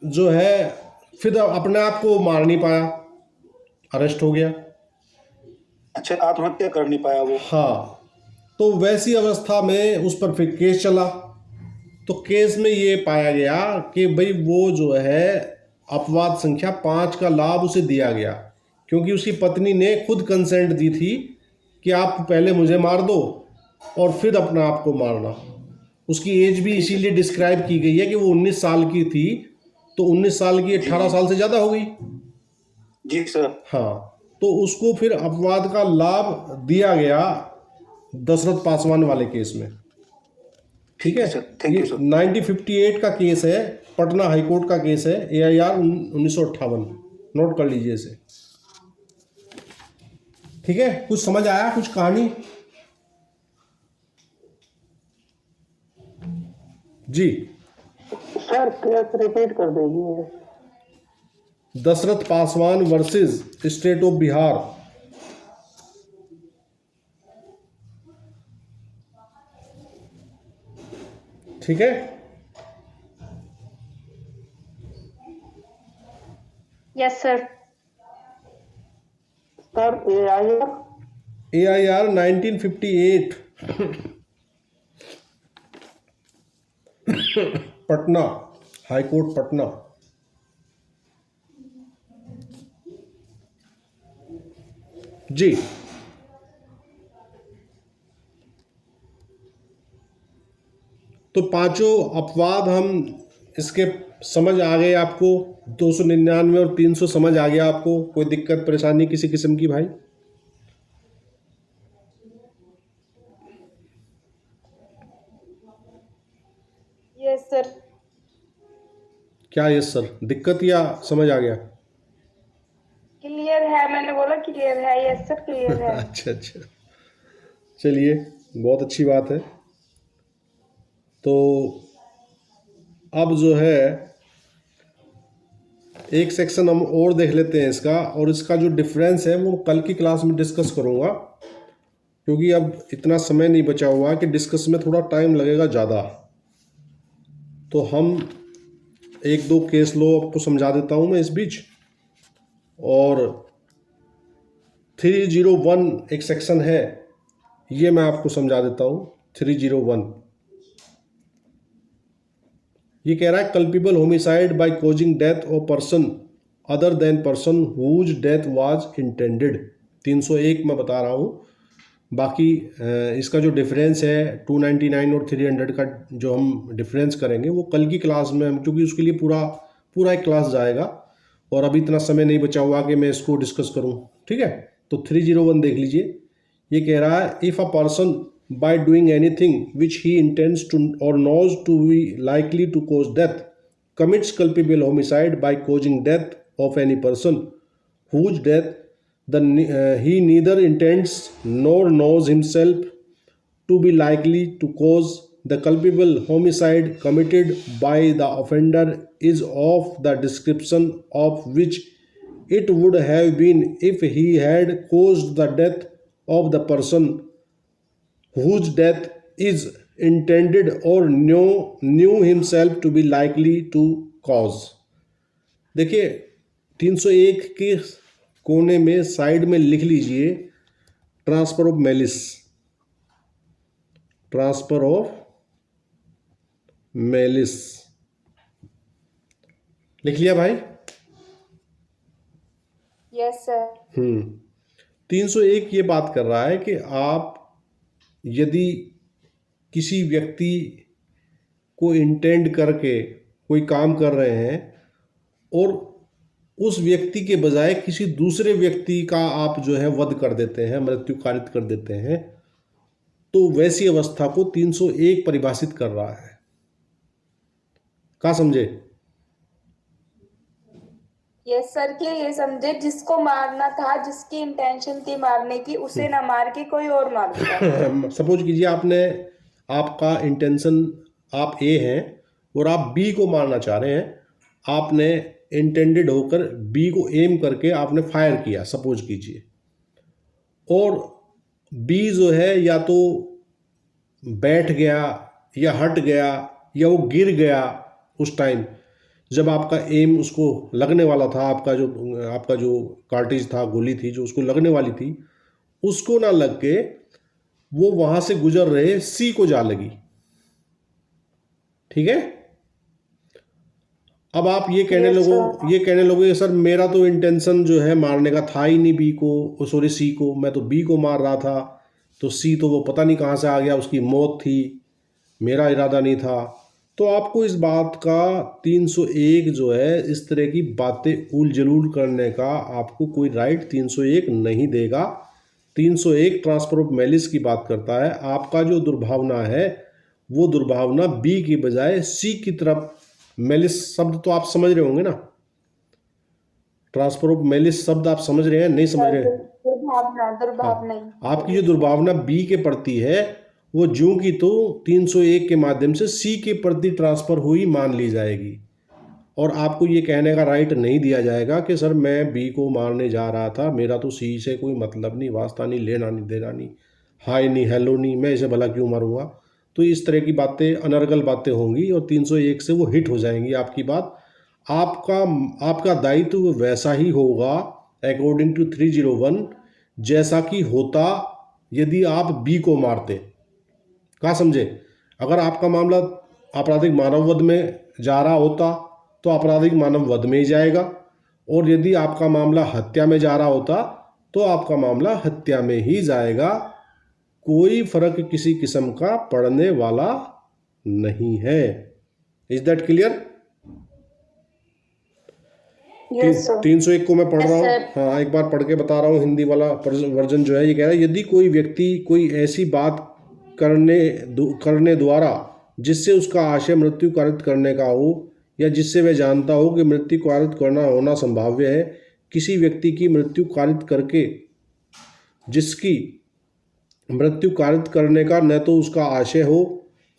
जो है फिर अपने आप को मार नहीं पाया, अरेस्ट हो गया। अच्छा, आत्महत्या कर नहीं पाया वो। हाँ, तो वैसी अवस्था में उस पर फिर केस चला। तो केस में ये पाया गया कि भाई वो जो है अपवाद संख्या 5 का लाभ उसे दिया गया, क्योंकि उसकी पत्नी ने खुद कंसेंट दी थी कि आप पहले मुझे मार दो और फिर अपना आप को मारना। उसकी एज भी इसीलिए डिस्क्राइब की गई है कि वो 19 साल की थी, तो 19 साल की 18 साल से ज़्यादा हो गई। जी सर। हाँ, तो उसको फिर अपवाद का लाभ दिया गया दशरथ पासवान वाले केस में, ठीक है सर, थैंक यू ये सर। 1958 का केस है, पटना हाई कोर्ट का केस है, AIR 1958, नोट कर लीजिए इसे। ठीक है, कुछ समझ आया, कुछ कहानी? जी, सर केस रिपीट कर दीजिए। Dasharath Paswan versus state of Bihar. ठीक है, yes sir. Sir AIR 1958 Patna high court Patna. जी, तो पांचों अपवाद हम इसके समझ आ गए आपको, 299 और 300 समझ आ गया आपको? कोई दिक्कत परेशानी किसी किस्म की भाई? Yes sir. क्या यस सर, दिक्कत या समझ आ गया? क्लियर है, मैंने बोला क्लियर है। यस सर क्लियर है। अच्छा अच्छा, चलिए बहुत अच्छी बात है। तो अब जो है एक सेक्शन हम और देख लेते हैं इसका, और इसका जो डिफरेंस है वो कल की क्लास में डिस्कस करूँगा, क्योंकि अब इतना समय नहीं बचा हुआ कि डिस्कस में थोड़ा टाइम लगेगा ज़्यादा। तो हम एक दो केस लो आपको समझा देता हूँ मैं इस बीच, और 301 एक सेक्शन है, ये मैं आपको समझा देता हूँ। 301 ये कह रहा है culpable homicide by causing death of person other than person whose death was intended. 301 मैं बता रहा हूँ। बाकी इसका जो डिफरेंस है 299 और 300 का जो हम डिफरेंस करेंगे वो कल की क्लास में हम, क्योंकि उसके लिए पूरा एक क्लास जाएगा और अभी इतना समय नहीं बचा हुआ कि मैं इसको डिस्कस करूं। ठीक है, तो 301 देख लीजिए। ये कह रहा है if a person by doing anything which he intends to or knows to be likely to cause death commits culpable homicide by causing death of any person whose death he neither intends nor knows himself to be likely to cause. The culpable homicide committed by the offender is of the description of which it would have been if he had caused the death of the person whose death is intended or knew himself to be likely to cause. देखिए 301 के कोने में side में लिख लीजिए transfer of malice. Transfer of malice लिख लिया भाई? Yes sir. 301 ये बात कर रहा है कि आप यदि किसी व्यक्ति को इंटेंड करके कोई काम कर रहे हैं और उस व्यक्ति के बजाय किसी दूसरे व्यक्ति का आप जो है वध कर देते हैं, मृत्यु कारित कर देते हैं, तो वैसी अवस्था को 301 परिभाषित कर रहा है। क्या समझे? यस सर के ये समझे जिसको मारना था, जिसकी इंटेंशन थी मारने की, उसे ना मार के कोई और मार दिया। सपोज कीजिए आपका इंटेंशन, आप ए हैं और आप बी को मारना चाह रहे हैं। आपने इंटेंडेड होकर बी को एम करके आपने फायर किया, सपोज कीजिए, और बी जो है या तो बैठ गया या हट गया या वो गिर गया उस टाइम जब आपका एम उसको लगने वाला था। आपका जो कार्टिज था, गोली थी जो उसको लगने वाली थी, उसको ना लग के वो वहां से गुजर रहे सी को जा लगी। ठीक है, अब आप ये कहने लोगे सर मेरा तो इंटेंशन जो है मारने का था ही नहीं बी को, सॉरी सी को, मैं तो बी को मार रहा था, तो सी तो वो पता नहीं कहाँ से आ गया, उसकी मौत थी, मेरा इरादा नहीं था। तो आपको इस बात का 301 जो है इस तरह की बातें उल जलूल करने का आपको कोई राइट 301 नहीं देगा। 301 ट्रांसफर ऑफ मैलिस की बात करता है। आपका जो दुर्भावना है वो दुर्भावना बी की बजाय सी की तरफ, मेलिस शब्द तो आप समझ रहे होंगे ना, ट्रांसफर ऑफ मेलिस शब्द आप समझ रहे हैं, नहीं समझ रहे हैं? दुर्भावना दुर्भावना ही। आपकी जो दुर्भावना बी के प्रति है वो ज्यों की तो 301 के माध्यम से सी के प्रति ट्रांसफर हुई मान ली जाएगी, और आपको ये कहने का राइट नहीं दिया जाएगा कि सर मैं बी को मारने जा रहा था, मेरा तो सी से कोई मतलब नहीं, वास्ता नहीं, लेना नहीं देना नहीं, हाय नहीं हेलो नहीं, मैं इसे भला क्यों मारूंगा। तो इस तरह की बातें अनर्गल बातें होंगी और 301 से वो हिट हो जाएंगी आपकी बात। आपका दायित्व वैसा ही होगा अकॉर्डिंग टू 301 जैसा कि होता यदि आप बी को मारते। क्या समझे? अगर आपका मामला आपराधिक मानव वध में जा रहा होता तो आपराधिक मानव वध में ही जाएगा, और यदि आपका मामला हत्या में जा रहा होता तो आपका मामला हत्या में ही जाएगा। कोई फर्क किसी किस्म का पड़ने वाला नहीं है। Is that clear? Yes sir. 301 को मैं पढ़ रहा हूँ, Yes, हाँ एक बार पढ़ के बता रहा हूँ। हिंदी वाला वर्जन जो है ये कह रहा है, यदि कोई व्यक्ति कोई ऐसी बात करने द्वारा जिससे उसका आशय मृत्यु कारित करने का हो, या जिससे वह जानता हो कि मृत्यु कारित करना होना संभाव्य है, किसी व्यक्ति की मृत्यु कारित करके जिसकी मृत्यु कारित करने का न तो उसका आशय हो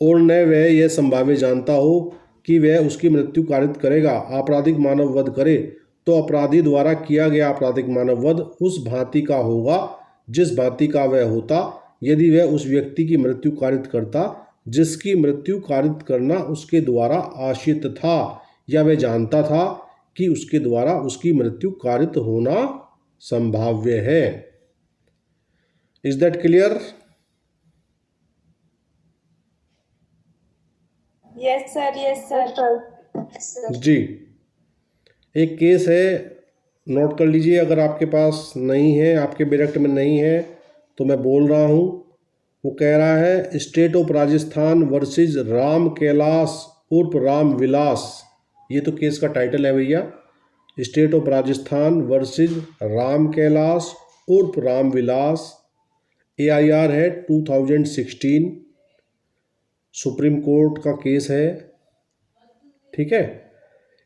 और न वह यह संभाव्य जानता हो कि वह उसकी मृत्यु कारित करेगा, आपराधिक मानव वध करे, तो अपराधी द्वारा किया गया आपराधिक मानव वध उस भांति का होगा जिस भांति का वह होता यदि वह उस व्यक्ति की मृत्यु कारित करता जिसकी मृत्यु कारित करना उसके द्वारा आशित था, या वह जानता था कि उसके द्वारा उसकी मृत्यु कारित होना संभाव्य है। Is that clear? Yes sir. Yes sir. जी, एक केस है, नोट कर लीजिए। अगर आपके पास नहीं है, आपके बैरेक्ट में नहीं है तो मैं बोल रहा हूँ। वो कह रहा है state of Rajasthan versus Ram Kailash उर्फ राम विलास। ये तो केस का टाइटल है भैया, state of Rajasthan versus Ram Kailash उर्फ राम विलास। AIR है 2016, सुप्रीम कोर्ट का केस है। ठीक है,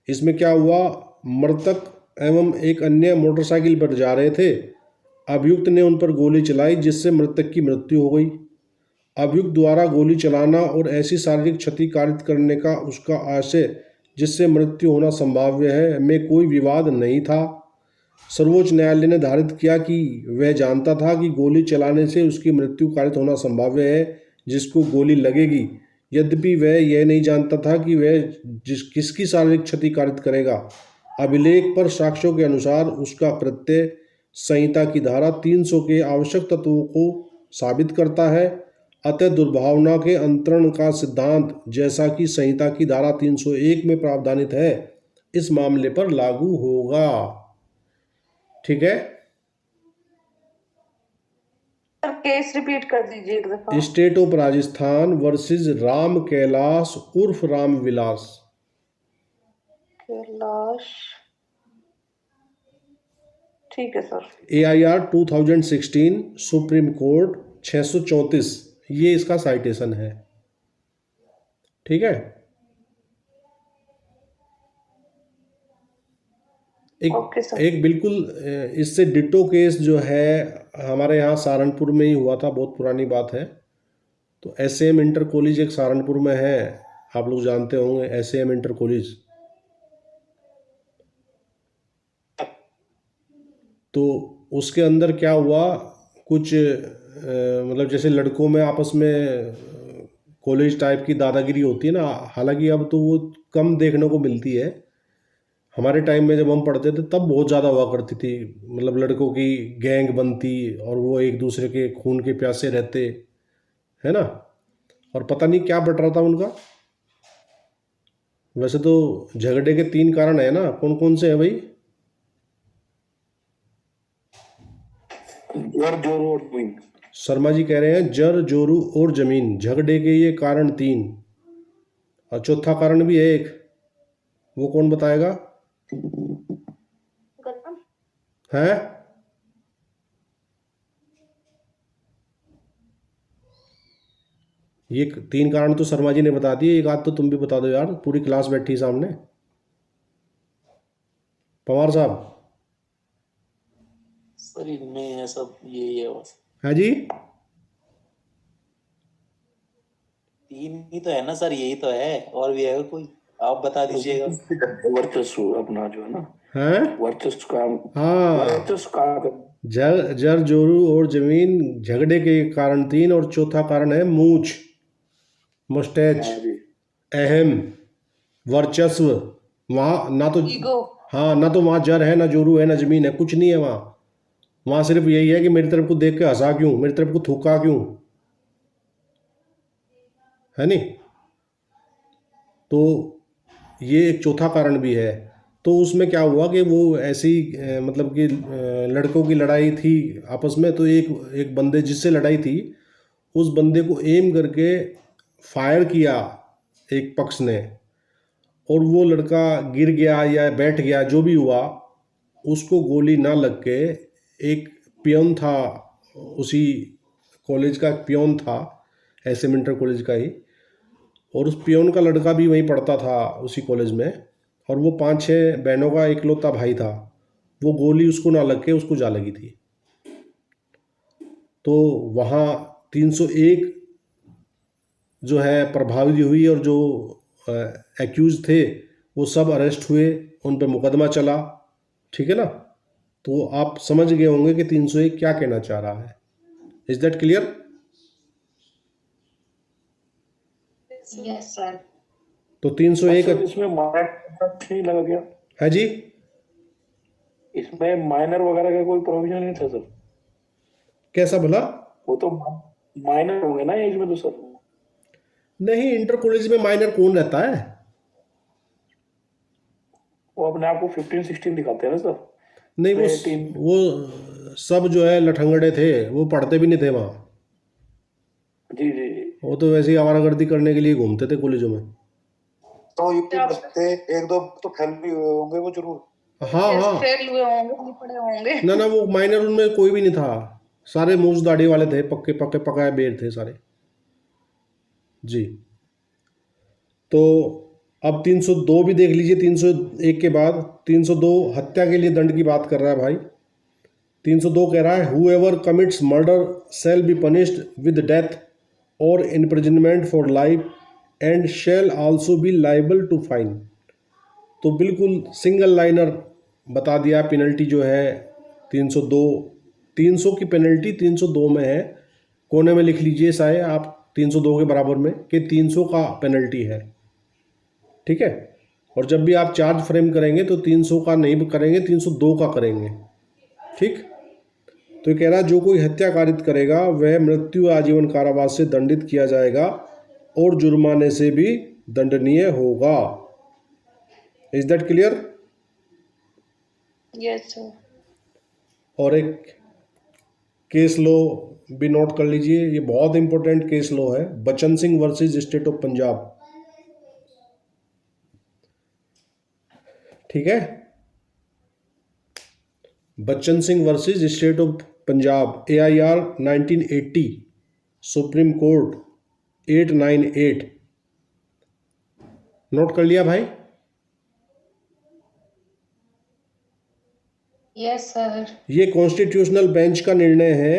इसमें क्या हुआ, मृतक एवं एक अन्य मोटरसाइकिल पर जा रहे थे। अभियुक्त ने उन पर गोली चलाई जिससे मृतक की मृत्यु हो गई। अभियुक्त द्वारा गोली चलाना और ऐसी शारीरिक क्षति कारित करने का उसका आशय जिससे मृत्यु होना संभाव्य है में कोई विवाद नहीं था। सर्वोच्च न्यायालय ने धारित किया कि वह जानता था कि गोली चलाने से उसकी मृत्यु कारित होना संभाव्य है जिसको गोली लगेगी, यद्यपि वह यह नहीं जानता था कि वह किसकी शारीरिक क्षति कारित करेगा। अभिलेख पर साक्ष्यों के अनुसार उसका प्रत्यय संहिता की धारा 300 के आवश्यक तत्वों को साबित करता है। अतः दुर्भावना के अंतरण का सिद्धांत जैसा कि संहिता की धारा 301 में प्रावधानित है इस मामले पर लागू होगा। ठीक है, सर केस रिपीट कर दीजिए एक दफा। State of Rajasthan versus Ram Kailash उर्फ राम विलास। कैलाश, ठीक है सर। AIR 2016 सुप्रीम कोर्ट 634, ये इसका साइटेशन है। ठीक है, ओके सर। एक बिल्कुल इससे डिटो केस जो है हमारे यहाँ सहारनपुर में ही हुआ था, बहुत पुरानी बात है। तो SM इंटर कॉलेज एक सहारनपुर में है, आप लोग जानते होंगे SM इंटर कॉलेज। तो उसके अंदर क्या हुआ, कुछ मतलब जैसे लड़कों में आपस में कॉलेज टाइप की दादागिरी होती है ना, हालांकि अब तो वो कम देखने को मिलती है। हमारे टाइम में जब हम पढ़ते थे तब बहुत ज़्यादा हुआ करती थी, मतलब लड़कों की गैंग बनती और वो एक दूसरे के खून के प्यासे रहते, है ना, और पता नहीं क्या बट रहा था उनका। वैसे तो झगड़े के 3 कारण है ना, कौन कौन से है भाई? जर जोरू और जमीन। शर्मा जी कह रहे हैं जर जोरू और जमीन, झगड़े के ये कारण 3, और चौथा कारण भी है एक, वो कौन बताएगा? है ये 3 कारण तो शर्मा जी ने बता दिए, एक आध तो तुम भी बता दो यार, पूरी क्लास बैठी सामने। पवार साहब। सर इनमें है सब यही है बस। है जी। 3 ही तो है ना सर, यही तो है, और भी है कोई? आप बता दीजिएगा। वर्चस्व अपना जो है ना, हैं? वर्चस्व का, हाँ, वर्चस्व का जर जोरू और जमीन झगड़े के कारण 3, और चौथा कारण है मूछ, मुस्टैच, हाँ जी। अहम, वर्चस्व। वहाँ ना तो ईगो। हाँ, ना तो वहाँ जर है, ना जोरू है, ना जमीन है, कुछ नहीं है वहाँ। वहाँ सिर्फ यही है कि मेरी तरफ को देख के हंसा क्यों, मेरी तरफ को थूका क्यों, है नहीं। तो ये एक चौथा कारण भी है। तो उसमें क्या हुआ कि वो ऐसी मतलब कि लड़कों की लड़ाई थी आपस में, तो एक बंदे जिससे लड़ाई थी उस बंदे को एम करके फायर किया एक पक्ष ने, और वो लड़का गिर गया या बैठ गया, जो भी हुआ, उसको गोली ना लग के एक पियोन था, उसी कॉलेज का पियोन था, एसएम इंटर कॉलेज का ही, और उस पियोन का लड़का भी वहीं पढ़ता था उसी कॉलेज में, और वो 5-6 बहनों का इकलौता भाई था। वो गोली उसको ना लग के उसको जा लगी थी। तो वहाँ 301 जो है प्रभावित हुई, और जो एक्यूज थे वो सब अरेस्ट हुए, उन पर मुकदमा चला। ठीक है ना। तो आप समझ गए होंगे कि 301 क्या कहना चाह रहा है। Is that clear? Yes sir. तो 301 इसमें माइनर नहीं लगा गया है जी। इसमें माइनर वगैरह का कोई प्रोविजन नहीं था सर? कैसा भला? वो तो माइनर होंगे ना इसमें तो सर। नहीं, इंटर कॉलेज में माइनर कौन रहता है? वो अपने आप को 15-16 दिखाते हैं ना सर। नहीं, वो सब जो है लठंगड़े थे, वो पढ़ते भी नहीं थे वहाँ। जी जी जी। वो तो वैसे ही आवारागर्दी करने के लिए घूमते थे कॉलेजों में। तो यूपी बचते 1-2 तो फेल भी हुए होंगे वो जरूर। हाँ हाँ, फेल हुए होंगे, नहीं पढ़े होंगे। ना ना, वो माइनर उनमें कोई भी नहीं था, सारे मूछ दाढ़ी वाले थे, पक्के पक्के पकाए बेर थे सारे जी। तो अब 302 भी देख लीजिए। 301 के बाद 302 हत्या के लिए दंड की बात कर रहा है भाई। 302 कह रहा है whoever commits murder shall be punished with death or imprisonment for life and shall also be liable to fine। तो बिल्कुल सिंगल लाइनर बता दिया पेनल्टी जो है 302। 300 की पेनल्टी 302 में है, कोने में लिख लीजिए साए आप 302 के बराबर में कि 300 का पेनल्टी है। ठीक है। और जब भी आप चार्ज फ्रेम करेंगे तो 300 का नहीं करेंगे, 302 का करेंगे। ठीक। तो ये कह रहा है जो कोई हत्या कारित करेगा वह मृत्यु आजीवन कारावास से दंडित किया जाएगा और जुर्माने से भी दंडनीय होगा। Is that clear? Yes sir. और एक केस लो भी नोट कर लीजिए, ये बहुत इंपॉर्टेंट केस लो है, बचन Singh versus state of Punjab. ठीक है। Bachchan Singh versus state of Punjab, AIR 1980, supreme court 898। Note कर लिया भाई? Yes sir. ये कॉन्स्टिट्यूशनल बेंच का निर्णय है,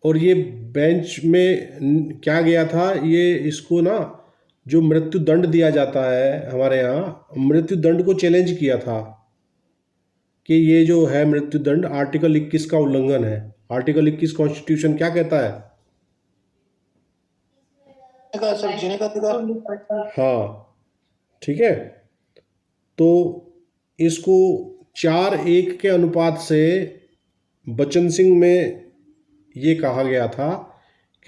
और ये बेंच में क्या गया था, ये इसको ना जो मृत्यु दंड दिया जाता है हमारे यहाँ, मृत्यु दंड को चैलेंज किया था कि ये जो है मृत्यु दंड आर्टिकल 21 का उल्लंघन है। आर्टिकल 21 कॉन्स्टिट्यूशन क्या कहता है? सर जीने का अधिकार। हाँ, ठीक है। तो इसको 4-1 के अनुपात से बचन सिंह में ये कहा गया था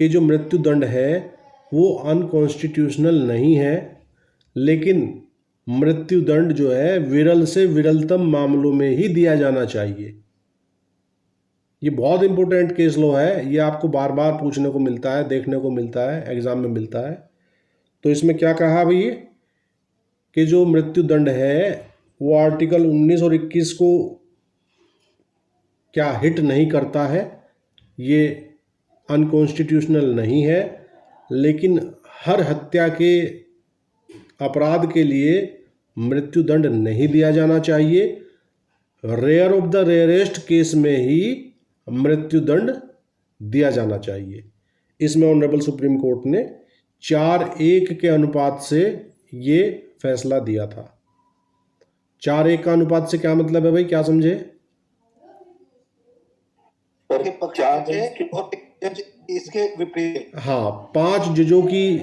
कि जो मृत्यु दंड है वो अनकॉन्स्टिट्यूशनल नहीं है, लेकिन मृत्यु दंड जो है विरल से विरलतम मामलों में ही दिया जाना चाहिए। ये बहुत इंपॉर्टेंट केस लॉ है, ये आपको बार बार पूछने को मिलता है, देखने को मिलता है, एग्जाम में मिलता है। तो इसमें क्या कहा भाई कि जो मृत्यु दंड है वो आर्टिकल 19 और 21 को क्या हिट नहीं करता है, ये अनकॉन्स्टिट्यूशनल नहीं है, लेकिन हर हत्या के अपराध के लिए मृत्युदंड नहीं दिया जाना चाहिए। Rare of the rarest case में ही मृत्युदंड दिया जाना चाहिए। इसमें ऑनरेबल सुप्रीम कोर्ट ने 4-1 के अनुपात से ये फैसला दिया था। 4-1 का अनुपात से क्या मतलब है भाई, क्या समझे? के पक्ष थे और जज इसके विपरीत। हाँ, 5 जजों की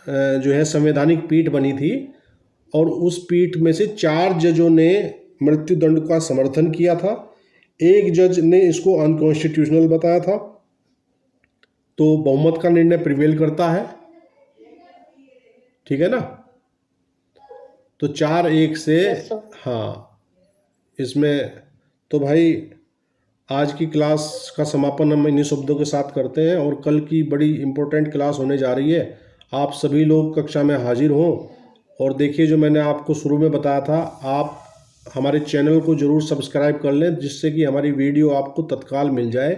जो है संवैधानिक पीठ बनी थी और उस पीठ में से 4 जजों ने मृत्युदंड का समर्थन किया था, 1 जज ने इसको अनकॉन्स्टिट्यूशनल बताया था। तो बहुमत का निर्णय प्रिवेल करता है, ठीक है ना। तो 4-1 से हाँ इसमें तो भाई आज की क्लास का समापन हम इन्हीं शब्दों के साथ करते हैं और कल की बड़ी इम्पोर्टेंट क्लास होने जा रही है। आप सभी लोग कक्षा में हाजिर हों और देखिए जो मैंने आपको शुरू में बताया था, आप हमारे चैनल को ज़रूर सब्सक्राइब कर लें जिससे कि हमारी वीडियो आपको तत्काल मिल जाए।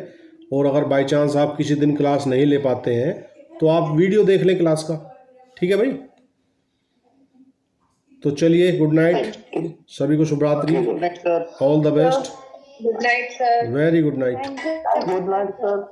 और अगर बाय चांस आप किसी दिन क्लास नहीं ले पाते हैं तो आप वीडियो देख लें क्लास का, ठीक है भाई। तो चलिए, गुड नाइट, सभी को शुभ रात्रि, all the best, good night sir. Very good night. Good night sir.